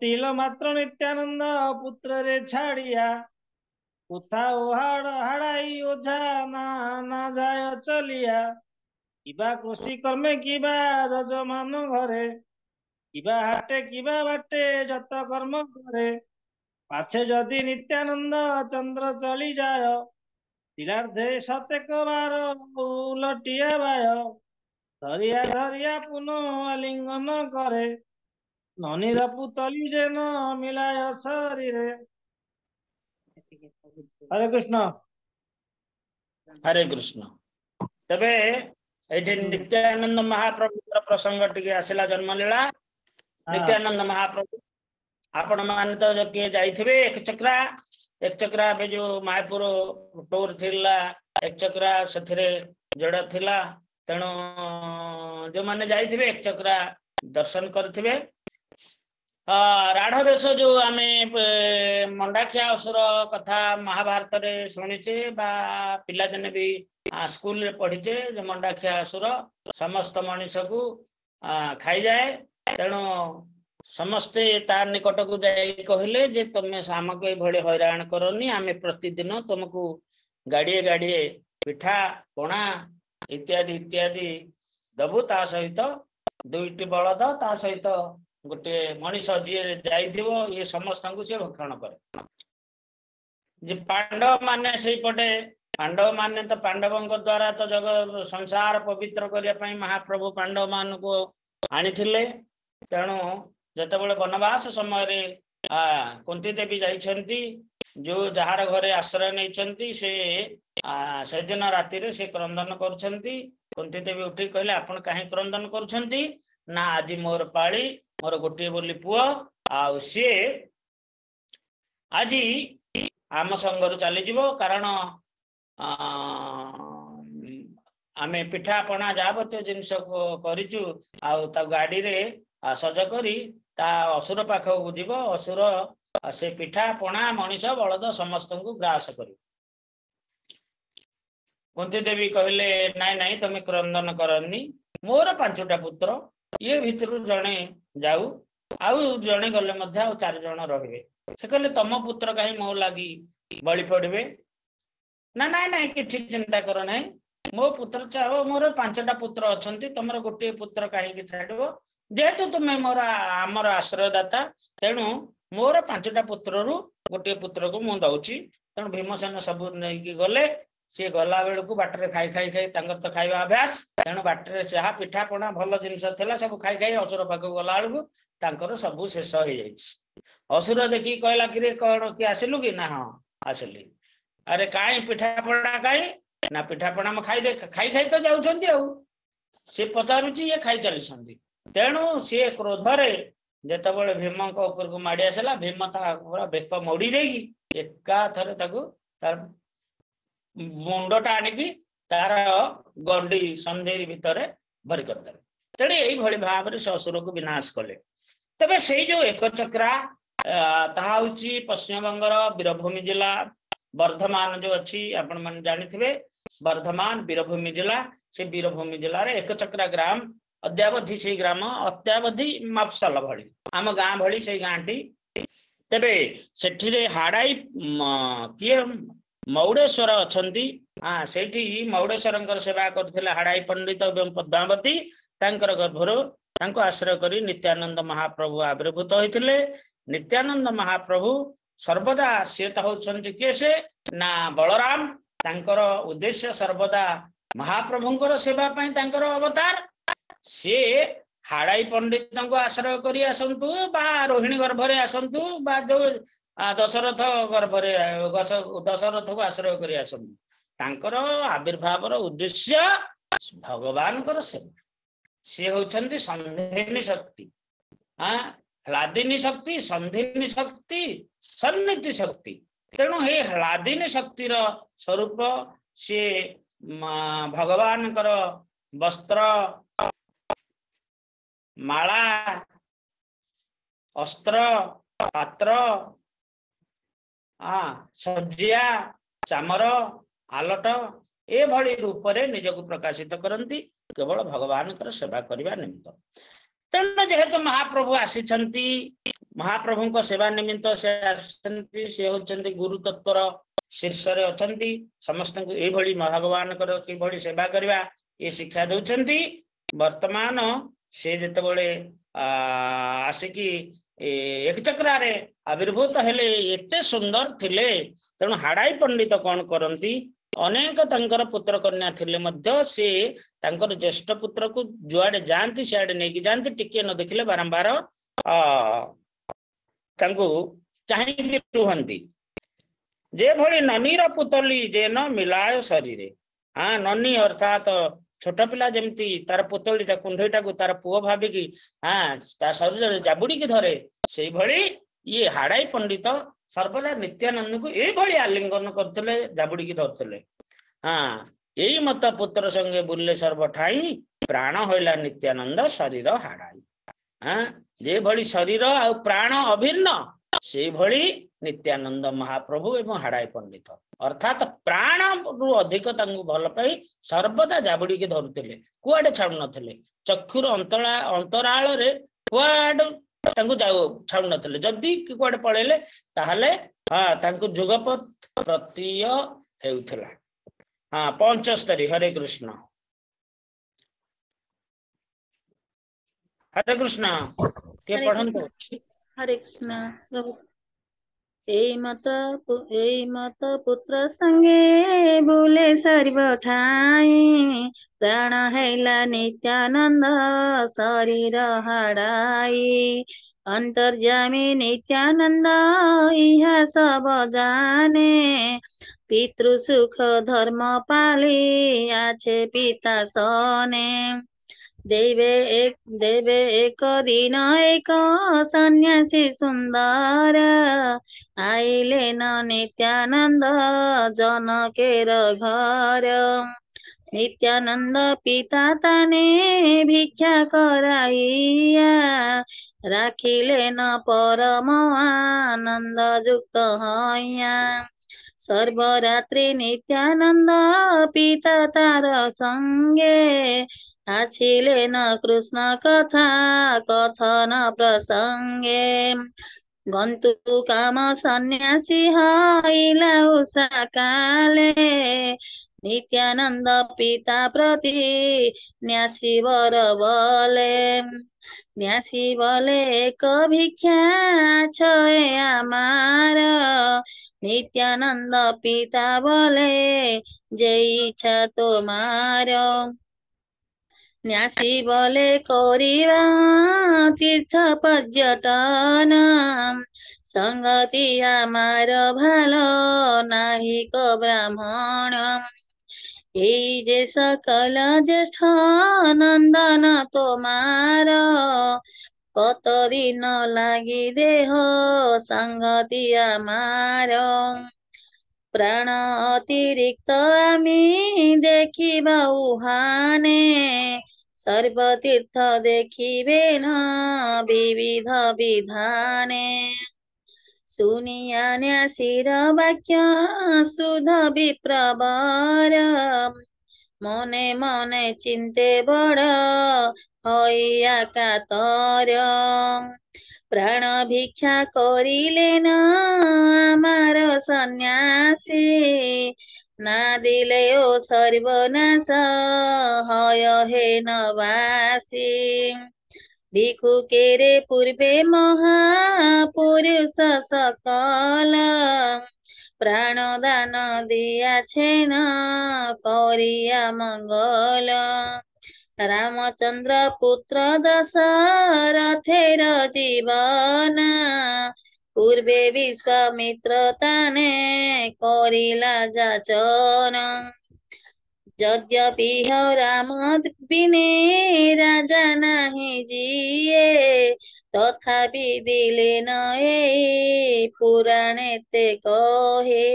ତିଳ ମାତ୍ର ନିତ୍ୟାନନ୍ଦ ପୁତ୍ରରେ ଛାଡିଆ ଉଥା ଓ ହାଡାଇ ଓଝା ନା ଯାୟ ଚଲିଆ କିବା କୃଷି କର୍ମେ କିବା ଯଜମାନ ଘରେ କିବା ହାଟେ କିବା ବାଟେ ଯତ କର୍ମ କରେ ପାଛେ ଯଦି ନିତ୍ୟାନନ୍ଦ ଚନ୍ଦ୍ର ଚଳିଯାୟ ତିଳାର୍ଦ୍ଧେ ସତେକ ବାର ଉଲଟିଆ ବାୟ ଧରିଆ ପୁନଃ ଆଲିଙ୍ଗନ କରେ ନନୀର ପୁତଲି ଯେନ ମିଳାୟ ଶରୀରେ ହରେ କୃଷ୍ଣ। ହରେ କୃଷ୍ଣ। ତେବେ ଏଇଠି ନିତ୍ୟାନନ୍ଦ ମହାପ୍ରଭୁଙ୍କର ପ୍ରସଙ୍ଗ ଟିକେ ଆସିଲା ଜନ୍ମଲୀଳା। ନିତ୍ୟାନନ୍ଦ ମହାପ୍ରଭୁ ଆପଣ ମାନେ ତ କିଏ ଯାଇଥିବେ ଏକଚକ୍ରା ଏବେ ଯୋଉ ମାୟାପୁର ଟୁର ଥିଲା ଏକଚକ୍ରା ସେଥିରେ ଯୋଡ ଥିଲା ତେଣୁ ଯୋଉମାନେ ଯାଇଥିବେ ଏକଚକ୍ରା ଦର୍ଶନ କରିଥିବେ। ରାଢ ଦେଶ ଯୋଉ ଆମେ ମଣ୍ଡାଖିଆ ଅସୁର କଥା ମହାଭାରତରେ ଶୁଣିଛେ ବା ପିଲାଦିନେ ବି ସ୍କୁଲରେ ପଢିଛେ ଯେ ମଣ୍ଡାଖିଆ ଅସୁର ସମସ୍ତ ମଣିଷକୁ ଖାଇଯାଏ ତେଣୁ ସମସ୍ତେ ତା ନିକଟକୁ ଯାଇ କହିଲେ ଯେ ତମେ ଆମକୁ ଏଇଭଳି ହଇରାଣ କରନି ଆମେ ପ୍ରତିଦିନ ତମକୁ ଗାଡିଏ ପିଠା ପଣା ଇତ୍ୟାଦି ଦବୁ ତା ସହିତ 2ଟି ବଳଦ ତା ସହିତ ଗୋଟେ ମଣିଷ ଯିଏ ଯାଇଥିବ ଇଏ ସମସ୍ତଙ୍କୁ ସେ ଭକ୍ଷଣ କରେ ଯେ ପାଣ୍ଡବ ମାନେ ସେଇପଟେ ପାଣ୍ଡବ ମାନେ ତ ପାଣ୍ଡବଙ୍କ ଦ୍ଵାରା ତ ସଂସାର ପବିତ୍ର କରିବା ପାଇଁ ମହାପ୍ରଭୁ ପାଣ୍ଡବ ମାନଙ୍କୁ ଆଣିଥିଲେ ତେଣୁ ଯେତେବେଳେ ବନବାସ ସମୟରେ କୁନ୍ତୀ ଦେବୀ ଯାଇଛନ୍ତି ଯୋଉ ଯାହାର ଘରେ ଆଶ୍ରୟ ନେଇଛନ୍ତି ସେଦିନ ରାତିରେ ସେ କ୍ରନ୍ଦନ କରୁଛନ୍ତି କୁନ୍ତୀ ଦେବୀ ଉଠିକି କହିଲେ ଆପଣ କାହିଁ କ୍ରନ୍ଦନ କରୁଛନ୍ତି ନା ଆଜି ମୋର ପାଳି ମୋର ଗୋଟିଏ ବୋଲି ପୁଅ ଆଉ ସିଏ ଆଜି ଆମ ସଙ୍ଗରୁ ଚାଲିଯିବ କାରଣ ଆମେ ପିଠା ପଣା ଯାବତୀୟ ଜିନିଷ କରିଛୁ ଆଉ ତା ଗାଡିରେ ସଜ କରି ତା ଅସୁର ପାଖକୁ ଯିବ ଅସୁର ସେ ପିଠା ପଣା ମଣିଷ ବଳଦ ସମସ୍ତଙ୍କୁ ଗ୍ରାସ କରିବ। କୁନ୍ତୀ ଦେବୀ କହିଲେ ନାଇଁ ତମେ କ୍ରନ୍ଦନ କରନି ମୋର 5ଟା ପୁତ୍ର ଇଏ ଭିତରୁ ଜଣେ ଯାଉ ଆଉ ଜଣେ ଗଲେ ମଧ୍ୟ ଆଉ 4 ଜଣ ରହିବେ। ସେ କହିଲେ ତମ ପୁତ୍ର କାହିଁ ମୋ ଲାଗି ବଳି ପଡିବେ ନା ନାଇଁ କିଛି ଚିନ୍ତା କର ନାହିଁ ମୋ ପୁତ୍ର ଚାହ ମୋର 5ଟା ପୁତ୍ର ଅଛନ୍ତି ତମର ଗୋଟିଏ ପୁତ୍ର କାହିଁକି ଛାଡିବ ଯେହେତୁ ତୁମେ ଆମର ଆଶ୍ରୟଦାତା ତେଣୁ ମୋର 5ଟା ପୁତ୍ରରୁ ଗୋଟିଏ ପୁତ୍ରକୁ ମୁଁ ଦଉଛି ତେଣୁ ଭୀମସେନ ସବୁ ନେଇକି ଗଲେ ସିଏ ଗଲା ବେଳକୁ ବାଟରେ ଖାଇ ତାଙ୍କର ତ ଖାଇବା ଅଭ୍ୟାସ ତେଣୁ ବାଟରେ ଯାହା ପିଠା ପଣା ଭଲ ଜିନିଷ ଥିଲା ସବୁ ଖାଇ ଅସୁର ପାଖକୁ ଗଲା ବେଳକୁ ତାଙ୍କର ସବୁ ଶେଷ ହେଇଯାଇଛି असुर देखी कहला कि कौन कि आसिलु कि ना हाँ आसिली अरे काई पिठा पड़ा काई ना पिठा पड़ा में खाई खाई खाई तो जाउछंती आउ से पचारुची ये खाई चली तेणु सी क्रोधरे जेतबळे भीम ऊपर को माड़ी आसला भीम पूरा बेक मोड़ी देगी एका थरे तार मुंडटा आनिकी तार गंडी संधि भितर भरी करदे तेणु यही भाव से असुर को विनाश कले तबे से जो एक चक्रा ताहा होची पश्चिम बंगर वीरभूमि जिला वर्धमान जो अच्छी आपण मन जानिथिबे वर्धमान वीरभूमि जिला से वीरभूमि जिला रे एक चक्रा ग्राम अद्यावधि से ग्राम अत्यावधि मफसल भली आम गाँ भली से गाँटी तेबे सेठिरे हाड़ाई किए मौड़ेश्वर अछंती हाँ सेठी मौड़ेश्वर सेवा करथिले हाड़ाई पंडित एवं पद्मावती तांकर गर्भरो तांको आश्रय करी नित्यानंद महाप्रभु आविर्भूत होइथिले नित्यानंद महाप्रभु सर्वदा से होउछंती के से ना बलराम तांकर उद्देश्य सर्वदा महाप्रभुंकर सेवा पई तांकर अवतार से हाड़ाई पंडित को आश्रय करी आसंतु बा रोहिणी गर्भरे आसंतु बा जो दशरथ गर्भरे दशरथ को आश्रय करी आसंतु तांकर आविर्भावर उद्देश्य भगवान सेवा सी होउछंती संधिनी शक्ति हाँ ह्लादिनी शक्ति संधिनी शक्ति सन्निधि शक्ति तेणु हे ह्लादिनी शक्तिर स्वरूप सी भगवान वस्त्र माला अस्त्र पात्र सज्जिया चामर आलट ए भली रूप से निजक प्रकाशित करती केवल भगवान सेवा करने निमित्त तेणु जेहेतु महाप्रभु आसी महाप्रभु को सेवा निमित्त से होती गुरु तत्वर शीर्ष रे अछंती समस्त को ए भली भगवान कि सेवा करवा ये शिक्षा दौरान वर्तमान से जितेबले आसिकी एक चक्रारे आविर्भूत हेले एते सुंदर थिले तेणु हाड़ाई पंडित कौन करती अनेक तंकर पुत्र कन्या थिले मध्य से तंकर ज्येष्ठ पुत्र को जुआड़े जाती सियाड़े नहीं जाती टिके न देखले बारंबार चाहिए रुहंती जे भली ननीर पुतली जे न मिलाय शरीर हाँ ननी अर्थात छोट पिला जमती तार पुतली कुंडईटा को तार पुओ भाविकी हाँ शरीर जाबुड़ी की धरे से भली ये हाड़ाई पंडित सर्वदा नित्यानंद को ये आलिंगन करते जाबुड़ी की धरते हाँ यही मत पुत्र संगे बुले सर्वठाई प्राण होइला नित्यानंद शरीर हाड़ाई हाँ जे भली शरीर आ प्राण अभिन्न से भली नित्यानंद महाप्रभु एवं हाड़ाई पंडित अर्थात प्राण रु अधिक भल पाई सर्वदा जाबुड़ी की धरुले कुआडे छाड़ू नथिले चक्षुर अंतराल रे कुआडे छाड़ू नथिले जदि कुआडे पळेले ताहले जुगपथ प्रतीय हेउथला हाँ 75 हरे कृष्ण के पढ़ंतु हरे कृष्ण प्रभु एई मत पुत्र संगे बुले सर्व ठाई प्राण हैला नित्यानंद शरीर हाड़ाई अंतर्जामी नित्यानंद इहा सब जाने पितृ सुख धर्म पाली आछे पिता सने देवे एक दिन एक सन्यासी सुंदर आइले न नित्यानंद जनकेर घर नित्यानंद पिता ताने भिक्षा कराइया राखिले न परम आनंद युक्त हइया सर्वरात्रि नित्यानंद पिता तार संगे आछिले न कृष्ण कथा कथन प्रसंगे गन्तु काम सन्यासी हइला उषा काले नित्यानंद पिता प्रति न्यासी वर बोले एक भिक्षा छे आमार नित्यानंद पिता बोले जे इच्छा तुम्हार न्यासी बोले करिबा तीर्थ पर्यटन संगति आमार भालो नाही को ब्राह्मण এই যে সকল জ্যেষ্ঠ নন্দন তোমার কতদিন লাগি দেহ সংগতি আমার প্রাণ অতিরিক্ত আমি দেখিবা উহানে সর্বতীর্থ দেখিবে না বিবিধ বিধানে শুনিয়া ন্যাসীর বাক্য সুধ বিপ্রবর মনে মনে চিন্তে বড় হইয়া কাতর প্রাণ ভিক্ষা করিলেন আমার সন্ন্যাসী না দিলেও সর্বনাশ হয় হে নবাসী ভিক্ষুকেরে পূর্বে মহাপুরুষ সকল প্রাণ দান দিয়াছেন করিয়া মঙ্গল রামচন্দ্র পুত্র দশরথের জীবন পূর্বে বিশ্বমিত্র তানে করিলা যাচন যদ্যপি রাম বিনে রাজা নাহি জিয়ে তথাপি দিলেন এই পুরাণেতে কহে।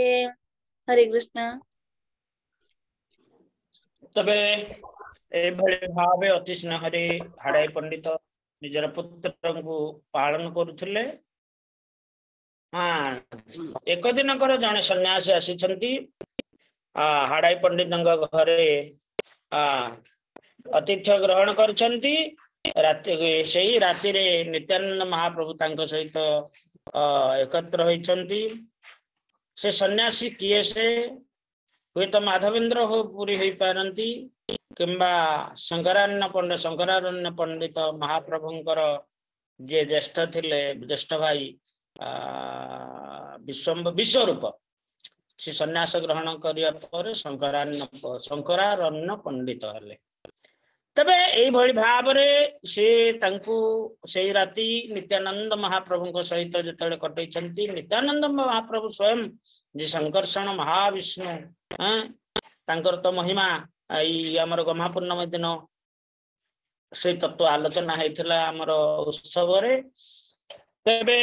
হরে কৃষ্ণ। তবে ଏଭଳି ଭାବେ ଅତି ସ୍ନେହରେ ହାଡ଼ାଇ ପଣ୍ଡିତ ନିଜର ପୁତ୍ରଙ୍କୁ ପାଳନ କରୁଥିଲେ। ଏକ ଦିନକର ଜଣେ ସନ୍ନ୍ୟାସୀ ଆସିଛନ୍ତି ହାଡ଼ାଇ ପଣ୍ଡିତଙ୍କ ଘରେ ଆତିଥ୍ୟ ଗ୍ରହଣ କରିଛନ୍ତି। ସେଇ ରାତିରେ ନିତ୍ୟାନନ୍ଦ ମହାପ୍ରଭୁ ତାଙ୍କ ସହିତ ଏକତ୍ର ହୋଇଛନ୍ତି। ସେ ସନ୍ନ୍ୟାସୀ କିଏ? ସେ ହୁଏତ ମାଧବେନ୍ଦ୍ର ପୁରୀ ହୋଇପାରନ୍ତି କିମ୍ବା ଶଙ୍କରାରଣ୍ୟ ପଣ୍ଡିତ ମହାପ୍ରଭୁଙ୍କର ଯିଏ ଜ୍ୟେଷ୍ଠ ଥିଲେ, ଜ୍ୟେଷ୍ଠ ଭାଇ ବିଶ୍ୱରୂପ। ସେ ସନ୍ନ୍ୟାସ ଗ୍ରହଣ କରିବା ପରେ ଶଙ୍କରାରଣ୍ୟ ପଣ୍ଡିତ ହେଲେ। ତେବେ ଏଇଭଳି ଭାବରେ ସେ ତାଙ୍କୁ ସେଇ ରାତି ନିତ୍ୟାନନ୍ଦ ମହାପ୍ରଭୁଙ୍କ ସହିତ ଯେତେବେଳେ କଟେଇଛନ୍ତି, ନିତ୍ୟାନନ୍ଦ ମହାପ୍ରଭୁ ସ୍ୱୟଂ ଯେ ସଂକର୍ଷଣ ମହାବିଷ୍ଣୁ, ତାଙ୍କର ତ ମହିମା ଏଇ ଆମର ଗହ୍ମା ପୂର୍ଣ୍ଣମୀ ଦିନ ସେ ତତ୍ତ୍ୱ ଆଲୋଚନା ହେଇଥିଲା ଆମର ଉତ୍ସବରେ। ତେବେ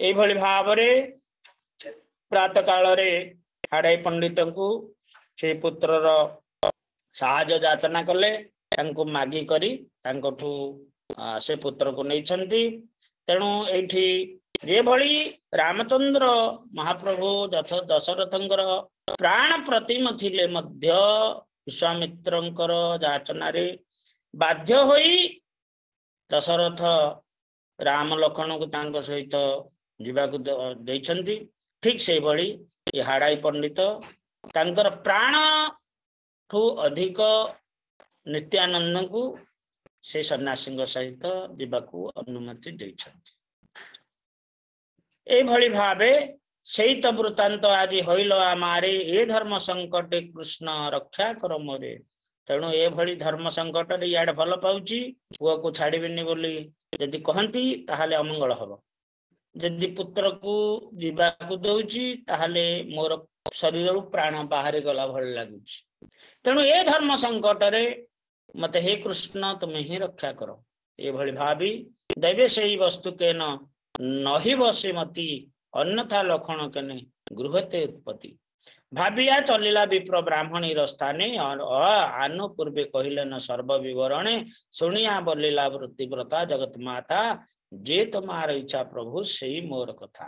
ଏଇଭଳି ଭାବରେ ପ୍ରାତ କାଳରେ ହାଡ଼ାଇ ପଣ୍ଡିତଙ୍କୁ ସେ ପୁତ୍ରର ସାହାଯ୍ୟ ଯାଚନା କଲେ, ତାଙ୍କୁ ମାଗି କରି ତାଙ୍କଠୁ ସେ ପୁତ୍ରକୁ ନେଇଛନ୍ତି। ତେଣୁ ଏଇଠି ଯେଭଳି ରାମଚନ୍ଦ୍ର ମହାପ୍ରଭୁ ଦଶରଥଙ୍କର ପ୍ରାଣ ପ୍ରତିମ ଥିଲେ ମଧ୍ୟ ବିଶ୍ୱାମିତ୍ରଙ୍କର ଯାଚନାରେ ବାଧ୍ୟ ହୋଇ ଦଶରଥ ରାମ ଲକ୍ଷ୍ମଣଙ୍କୁ ତାଙ୍କ ସହିତ ଯିବାକୁ ଦେଇଛନ୍ତି। ଠିକ୍ ସେଇଭଳି ଏ ହାଡ଼ାଇ ପଣ୍ଡିତ ତାଙ୍କର ପ୍ରାଣଠୁ ଅଧିକ ନିତ୍ୟାନନ୍ଦଙ୍କୁ ସେ ସନ୍ନ୍ୟାସୀଙ୍କ ସହିତ ଯିବାକୁ ଅନୁମତି ଦେଇଛନ୍ତି। ଏଇଭଳି ଭାବେ ସେଇ ତ ବୃତ୍ତାନ୍ତ ଆଜି ହଇଲ ଆମାରେ ଏ ଧର୍ମ ସଙ୍କଟେ କୃଷ୍ଣ ରକ୍ଷା କର ମୋରେ। ତେଣୁ ଏଭଳି ଧର୍ମ ସଙ୍କଟରେ ଇଆଡେ ଭଲ ପାଉଛି, ପୁଅକୁ ଛାଡିବିନି ବୋଲି ଯଦି କହନ୍ତି ତାହେଲେ ଅମଙ୍ଗଳ ହବ। ଯଦି ପୁତ୍ରକୁ ଯିବାକୁ ଦଉଛି ତାହେଲେ ମୋର ଶରୀରରୁ ପ୍ରାଣ ବାହାରି ଗଲା ଭଳି ଲାଗୁଛି। ତେଣୁ ଏ ଧର୍ମ ସଙ୍କଟରେ ମତେ ହେ କୃଷ୍ଣ ତୁମେ ହିଁ ରକ୍ଷା କର। ଏଭଳି ଭାବି ଦେବେ ସେଇ ବସ୍ତୁ କେନ ନହି ବସେ ମତି ଅନ୍ୟଥା ଲକ୍ଷଣ କେନେ ଗୃହତେ ଉତ୍ପତ୍ତି। ଭାବିଆ ଚଲିଲା ବିପ୍ର ବ୍ରାହ୍ମଣୀର ସ୍ଥାନେ ଆନୁ ପୂର୍ବେ କହିଲେ ନ ସର୍ବ ବିବରଣେ ଶୁଣିଆ ବୋଲିଲା ବୃତ୍ତିବ୍ରତା ଜଗତ ମାତା ଯେ ତମାର ଇଚ୍ଛା ପ୍ରଭୁ ସେଇ ମୋର କଥା।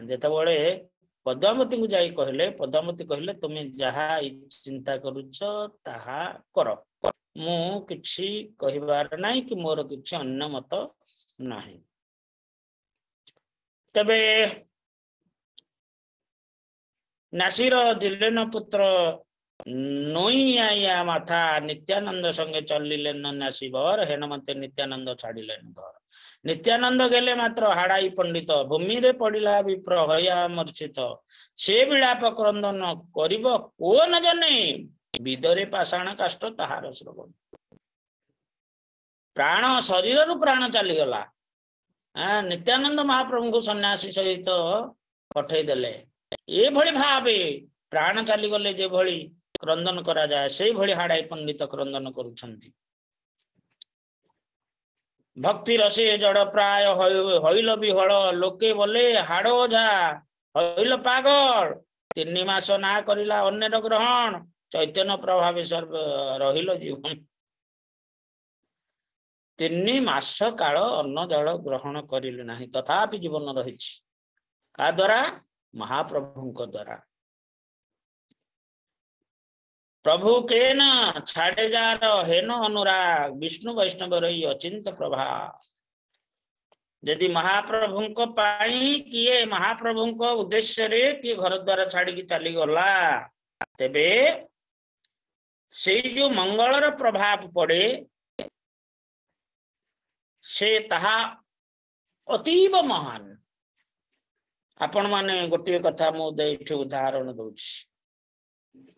ଯେତେବେଳେ ପଦ୍ମାବତୀଙ୍କୁ ଯାଇ କହିଲେ, ପଦ୍ମାବତୀ କହିଲେ ତୁମେ ଯାହା ଚିନ୍ତା କରୁଛ ତାହା କର, ମୁଁ କିଛି କହିବାର ନାହିଁ କି ମୋର କିଛି ଅନ୍ୟ ମତ ନାହିଁ। ତେବେ ନାସିର ଦିଲେନ ପୁତ୍ର ନୋଇଆ ମାଥା ନିତ୍ୟାନନ୍ଦ ସଙ୍ଗେ ଚଲିଲେ ନାସିବର ହେନ ମତେ ନିତ୍ୟାନନ୍ଦ ଛାଡ଼ିଲେନ ଘର। ନିତ୍ୟାନନ୍ଦ ଗଲେ ମାତ୍ର ହାଡ଼ାଇ ପଣ୍ଡିତ ଭୂମିରେ ପଡ଼ିଲା ବିପ୍ର ହଇଆ ମୂର୍ଚ୍ଛିତ। ସେ ବିଳାପ କ୍ରନ୍ଦନ କରିବ କୋ ନ ଜନେ ବିଦରେ ପାଷାଣ କାଷ୍ଠ ତାହାର ଶ୍ରବଣ। प्राण शरीर प्राण चलीगला नित्यानंद महाप्रभु को सन्यासी सहित पठेदेले ये भली भावे प्राण चलीगले जे भली क्रंदन करा जाए से भली हाड़ाई पंडित क्रंदन करुछंती भक्ति रसे जड़ प्राय हईल विहल लोके बोले हाड़ ओझा हईल पागल 3 मास ना करिला अन्यर ग्रहण चैतन्य प्रभाव सर्व रहिल जीवन 3 मास काल अन्न जल ग्रहण करिले नाही तथापि जीवन रही का द्वारा महाप्रभु द्वारा प्रभु के न छाड़े जार हेन अनुराग विष्णु वैष्णव रही अचिंत प्रभा यदि महाप्रभु किए महाप्रभु उद्देश्य रे किए घर द्वार छाड़ी चली गला तेबे से जो मंगलर प्रभाव पड़े से ताहा अतीब महान आपण माने गोटे कथा मुझे उदाहरण दूची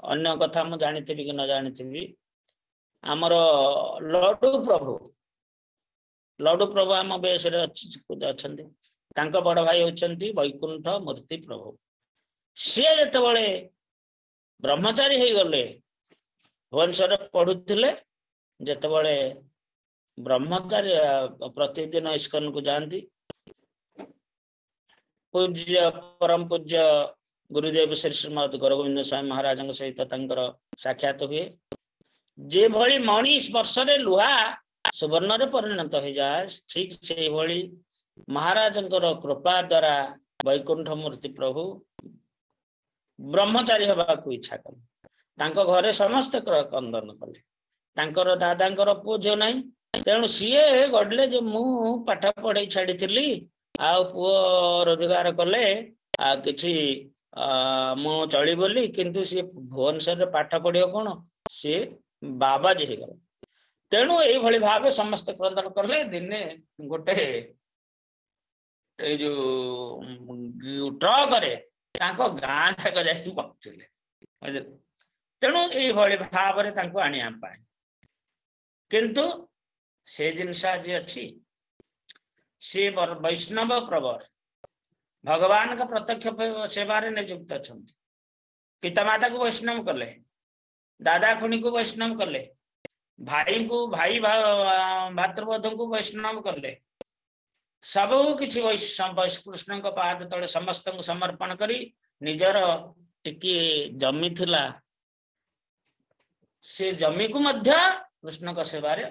अन्य कथा मु जानी कि न जानी आमर लड्डू प्रभु आम बेस अच्छा बड़ भाई होती वैकुंठ मूर्ति प्रभु सी जिते ब्रह्मचारी हो गले भुवनेश्वर पढ़ुले जिते ब्रह्मचारी प्रतिदिन इस्कन को जाती पूज्य परम पूज्य गुरुदेव श्री श्रीमद गौरगोविंद स्वामी महाराज सहित साक्षात हुए जे भली मणि स्पर्श लुहा सुवर्ण रे परिणत हो जाए ठीक से भली महाराज कृपा द्वारा वैकुंठ मूर्ति प्रभु ब्रह्मचारी हवा को इच्छा कले घरे समस्त कंदन कले दादा पुओ झील ना तेणु सीए गढ़ले जे मु पाठ पढ़े छाड़ी आ पुओ रोजगार कले आ किछि मु चली बोली किंतु सी भुवनेश्वर पाठ पढ़ियो कौन सी बाबा जी गला तेणु ये भाव समस्त क्रंदन कले दिने गोटे जो ट्रक गाँ जाक जाकि पहुँचले तेणु ये भाव आनिया किंतु से जिनस आज अच्छी सी वैष्णव प्रवर भगवान का प्रत्यक्ष सेवारे नियुक्त अच्छा पितामाता को वैष्णव कले दादा खुणी को वैष्णव कले भाई को भाई भातृबोध को वैष्णव कले सब किसी कृष्ण पाद तले समस्त को समर्पण करी निजर टिकी जमी थिला से जमी को मध्य कृष्ण का सेवारे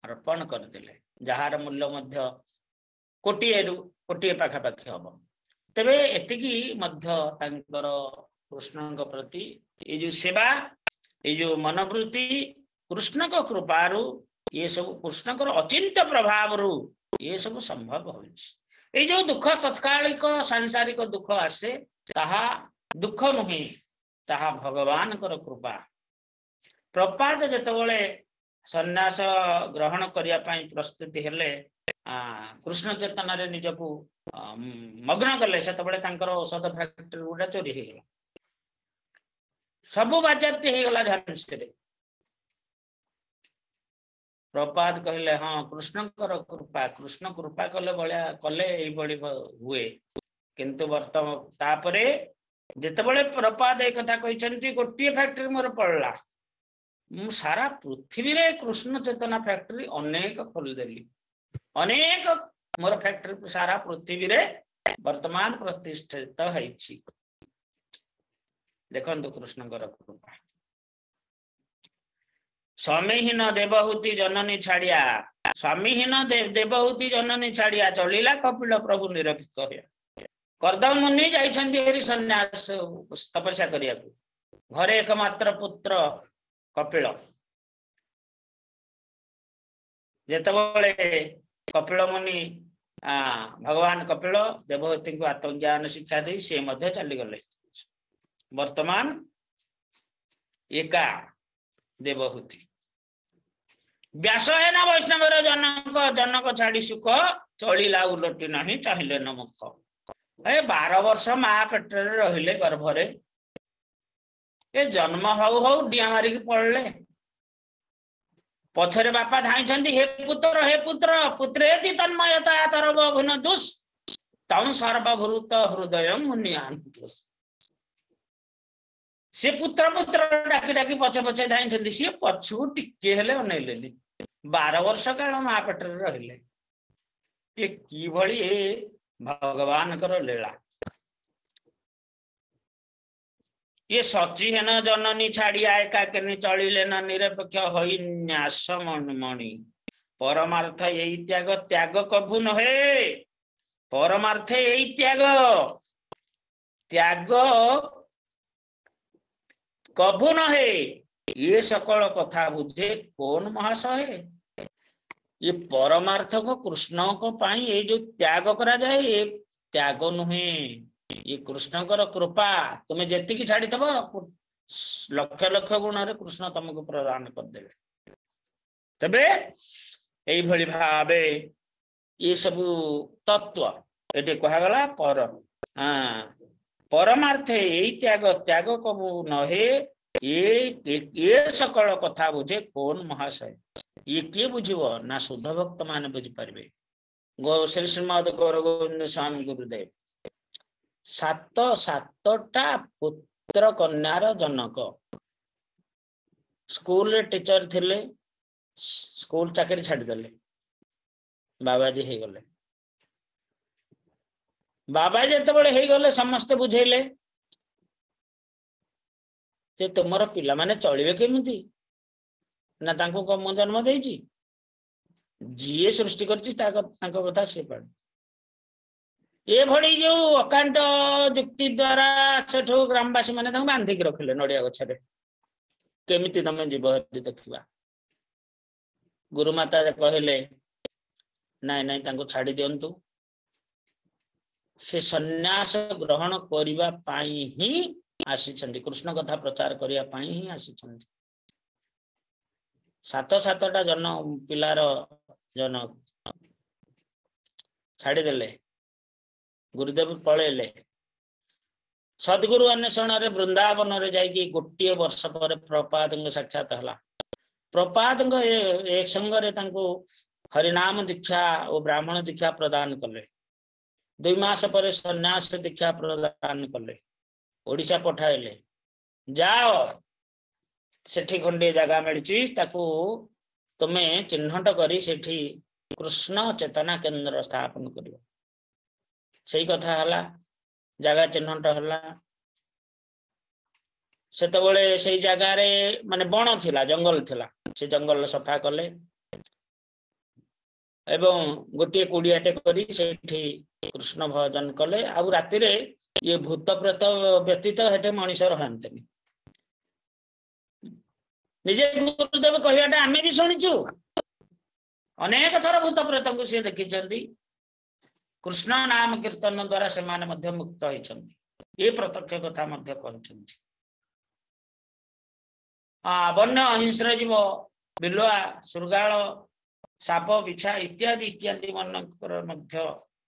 अर्पण करदेले जार मूल्य मध्य कोटिए पाखापाखि हम तेबे एतिकी मध्य तांकर कृष्ण प्रति ये जो सेवा ये जो मनोवृत्ति कृष्ण को कृपारु ये सब कृष्ण अचिंत्य प्रभाव रु ये सब संभव हो जो दुख तत्कालिक सांसारिक दुख आसे ताहा दुख नुहे ताहा भगवान कृपा प्रपात जेतबेले सन्यास ग्रहण करिया पई प्रस्तुति हेले कृष्ण चेतन रे निजको मग्न कले से औषध फैक्ट्री गुड़ा चोरी हो गला सब बाज्याप्ति हो गला झांसी प्रपात कहले हाँ कृष्ण कृपा कले बलिया कले हुए किंतु वर्तमान तापरे जितेबले प्रपात एक कथा कहते गोटे फैक्ट्री मोर पड़ला मु सारा पृथ्वी रे कृष्ण चेतना फैक्ट्री अनेक खोलदेली अनेक मोर फैक्ट्री सारा पृथ्वी रे वर्तमान प्रतिष्ठित है देखो कृष्ण कृपा स्वामीहीन देवहूति जननी छाड़िया स्वामीहीन देवहूति जननी छाड़िया चलिला कपिल प्रभु निरपित कर्दम मुनि जाइछन्ति सन्यास तपस्या करिया घरे एकमात्र पुत्र कपिल जेतबले कपिल मुनि भगवान कपिल देवहूति को आत्मज्ञान शिक्षा दी से मध्य चली गले वर्तमान एका देवहूति व्यास है ना वैष्णव जनक छाड़ी सुख चलिला उलटी नहीं चाहिए न मुख 12 वर्ष माँ पेट रहिले गर्भरे ए जन्म हौ हौ डिया मारिक पड़ले पछरे बापा धाई हे पुत्र पुत्रेति तन्मयता तरव भिन्न दुष तम सर्वभूत हृदय मुनियान्तुष से पुत्र डाकी डाकी पछे पछे धाई सी पछू टिके हेले अनैलेनी 12 वर्ष काल माँ पेटर रहिले ये कि भली भगवान कर लीला ये सची है न जननी छाड़िया एकाकिनी चलिले न निरपेक्ष होई न्यास मणि परमार्थ यही त्याग त्याग कभु नहे परमार्थ यही त्याग त्याग कभु नहे ये सकल कथा बुझे कौन महाशय ये परमार्थ को कृष्ण को पाई ये जो त्याग करा जाए ये त्याग नुहे ये कृष्णकर कृपा तुम्हें जेतिकी छाड़ी थब लक्ष लक्ष गुण रे कृष्ण तुमको प्रदान करदे तबे एई भली भावे ये सब तत्व एटे कहगला पर परमार्थ यही त्याग त्याग कबू नहे ये सकल कथा बुझे कौन महाशय ये किए बुझिबो ना शुद्ध भक्त माने बुझी पारबे गो श्री श्रीमद गौर गोविंद स्वामी गुरुदेव सातटा पुत्र कन्यार जनक स्कूल टीचर थिले स्कूल चाकरी छाड़ी देले बाबाजी हे गले बाबा जेतेबेले हे गले समस्त बुझेले जे तुमर पिला माने चलिबे केमिति ना तांको कम जन्म देइछि जीए सृष्टि करछि ताको कथा से पड़ ये भली जो अकांत जुक्ति द्वारा सेठो ग्रामवासी माने तांको बांधिक रखिले नडिया गछरे केमिति तमे जीव हरि देखिबा गुरुमाता कहले नाई नाई तांको छाड़ी दियंतु से सन्यास ग्रहण करिबा पाई ही आसीछंती कृष्ण कथा प्रचार करिया पाई ही आसीछंती सातटा जन पिलार जन छाड़ी देले गुरुदेव पळेले सद्गुरु अन्वेषण रे वृंदावन रे जाई गोटे वर्ष पर प्रपाद साक्षात हला प्रपाद एक संग रे तांको हरिनाम दीक्षा और ब्राह्मण दीक्षा प्रदान कले 2 मास पर सन्यास दीक्षा प्रदान कले ओडिशा पठाइले जाओ सेठी खंडे जगह मिली ताकू तुम्हें चिन्हट करी सेठी कृष्ण चेतना केंद्र स्थापन करियो सही कथा हला जगह चिन्हट हला सेतबेले सेई जगह रे माने बण थिला जंगल थिला से जंगल सफा कले एवं गोटे कुड़ियाटे करी सेठी कृष्ण भजन कले आ राति रे ये भूत प्रेत व्यतीत हेटे मनीष रहंतनी निजे गुरुदेव कहवाटा आमे भी शुणिचु अनेक थर भूत प्रेत को सी देखी कृष्ण नाम कीर्तन द्वारा से माने मध्य मुक्त होइछंती ये प्रत्यक्ष कथा मध्य कहछंती वन्य अहिंस्र जीव बिलुआ सुरगाल साप बिछा इत्यादि इत्यादि मनकर मध्य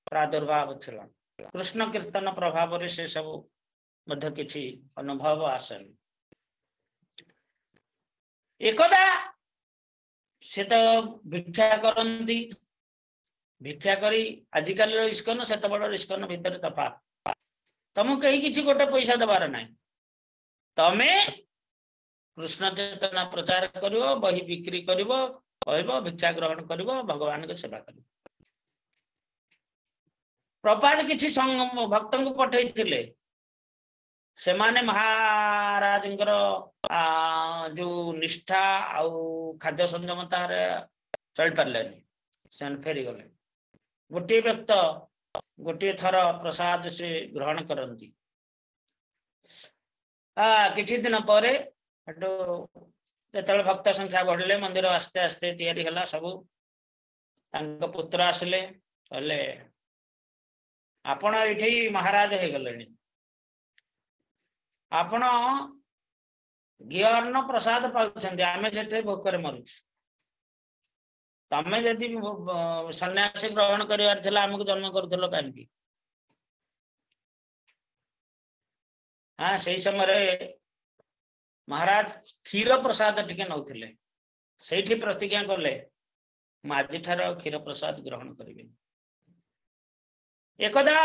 प्रादुर्भाव थिला कृष्ण कीर्तन प्रभाव रे से सब मध्य किछि अनुभव आसन एकदा से तो भिक्षा करती भिक्षा करी आजिकल इस्कन से बड़ इस्कन भितर तफात तुमको कहीं किसी गोटे पैसा दबार ना तमे कृष्ण चेतना प्रचार करिवो बही बिक्री करिवो कहबो भिक्षा ग्रहण करिवो भगवान के सेवा करिवो प्रपात किछि भक्त को पठैथिले से माने महाराज जो निष्ठा आउ खाद्य संयमता चल पारे से फेरी गले गोटे व्यक्त गोटे थर प्रसाद से ग्रहण करती किछि दिन पर जो भक्त संख्या बढ़ले मंदिर आस्ते आस्ते तैयारी हला सब पुत्र आसिले कहले आपण एठी महाराज हो गले आपण घी अन्न प्रसाद पाउछंती आमे सेठे भोकर मरुछ तमे जदि सन्यासी ग्रहण करिवार थिला हमको जन्म करथलो कांकी हाँ से समय महाराज क्षीर प्रसाद टिके नौथिले ସେଇଠି ପ୍ରତିଜ୍ଞା କଲେ ମୁଁ ଆଜିଠାରୁ ଆଉ କ୍ଷୀର ପ୍ରସାଦ ଗ୍ରହଣ କରିବି। एकदा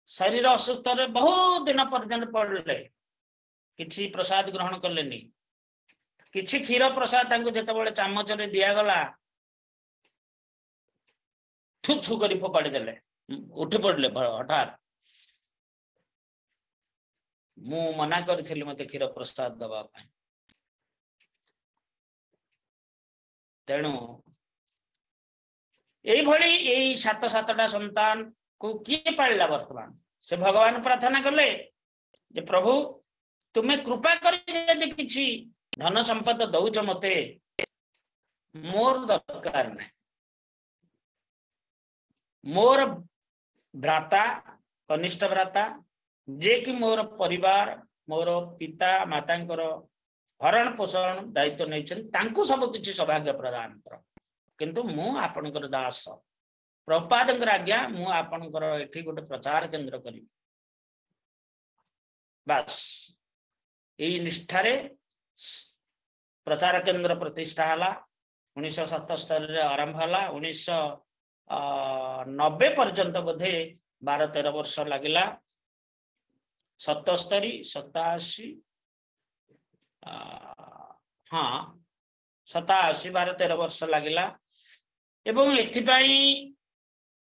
शरीर असुस्थ बहुत दिन पर्यंत पड़े किसी प्रसाद ग्रहण कलेनी किसी क्षीर प्रसाद जिते चामच दिगला थु थु कर फोपाड़ी देले उठी पड़े हठात मु मना करी मत क्षीर प्रसाद दबा तेणु यही सात सातटा संतान को किए पाला वर्तमान से भगवान प्रार्थना कले जे प्रभु तुम्हें कृपा कर किसी धन संपद दौच मते मोर दरकार नहीं मोर भ्राता कनिष्ठ भ्राता जे कि मोर परिवार मोर पिता माता भरण पोषण दायित्व नहीं सब किसी सौभाग्य प्रदान कर किंतु मु आपणकर दास प्रभुपादंकर आज्ञा मु आपणकर एठी गोटे प्रचार केंद्र करी बस यही निष्ठारे प्रचार केंद्र प्रतिष्ठा हला 1977 आरंभ हला 1990 पर्यंत बोधे 12-13 वर्ष लगिला 77 87 हाँ 87 12-13 वर्ष लगिला एवं एथिपाई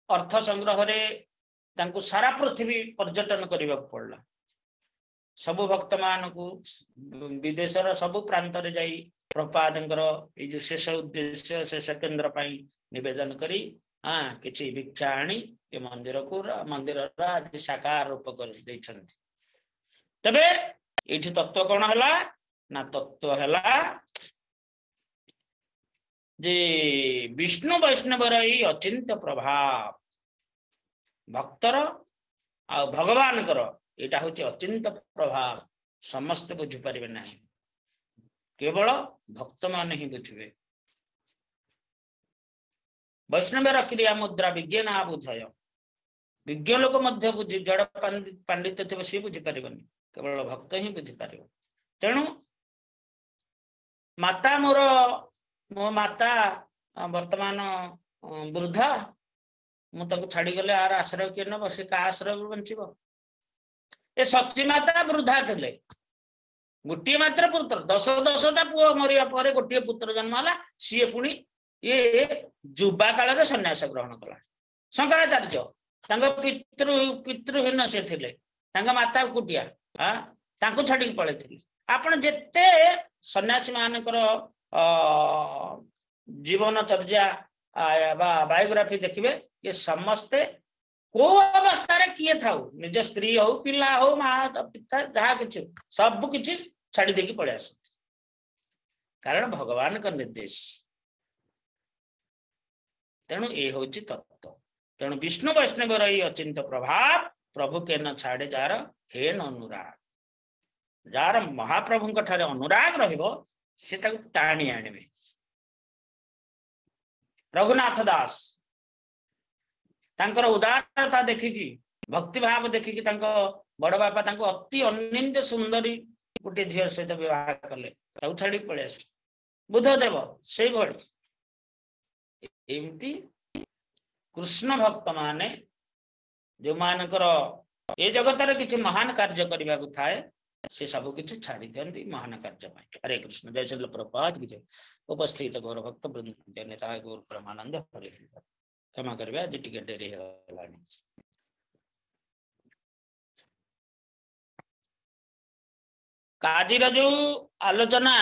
अर्थ संग्रह रे तांको सारा पृथ्वी पर्यटन करने पड़ला सबु भक्त मान को विदेशर सबु प्रांत रे जाई प्रपादंकर ये जो शेष उद्देश्य शेष केंद्र पाई निवेदन करी हाँ किछि भिक्षा आनी ये मंदिर को मंदिर आज साकार रूप कर देछन्ति तबे एठी तत्व कोन हला ना तत्व हला जे विष्णु वैष्णवर ही अचिंत्य प्रभाव भक्तर आ भगवान कर एटा होची अचिंत्य प्रभाव समस्त बुझी परिबे नहीं केवल भक्त मान ही बुझिबे वैष्णव क्रिया मुद्रा विज्ञान आ बुझाय विज्ञ लोक मध्य बुझी जड़ पंडित थे सी बुझी पारिबनी केवल भक्त ही बुझी पारिबो तेणु माता मोर मो माता वर्तमान वृद्धा मुझे छाड़ी गले आर आश्रय किए नब से का आश्रय बंचब ए सची माता वृद्धा थे गोटे मात्र पुत्र 10-10टा पुओ मरिया पर गोटे पुत्र जन्म है सी पुणी ये युवा काल सन्यास ग्रहण कला शंकराचार्य पितृहीन से थे माता कुटिया हाँ छाड़ी पड़े आपण जेते सन्यासी मानकर जीवनचर्या बायोग्राफी देखिए ये समस्ते को अवस्था किए था निज स्त्री हो पिला हो माँ पिता जहाँ कि सब किसी छाड़ी देकी पड़े आस कारण भगवान का निर्देश तेणु ये हूँ तत्व तेणु विष्णु वैष्णव अचिंत प्रभाव प्रभु के न छाड़े जार हे न अनुराग जार महाप्रभु ठारे अनुराग रे टाणी आने रघुनाथ दास तांकर उदारता देखिकी भक्ति भाव देखिकी बड़ बापा अति अनिंद सुंदरी गोटे झील सहित विवाह कले छाड़ी पड़े आस बुद्धदेव से एमती कृष्ण भक्त माने जो मानकर ए जगत किसी महान कार्य करने को थाए से सब किसी छाड़ी दिखती महान कार्य हरे कृष्ण जय श्री प्रभुपाद की जय उपस्थित गौर भक्त वृंद नेता गौर परमानंद हरे क्षमा करें आज टिके डेरी होलानी काजीर जो आलोचना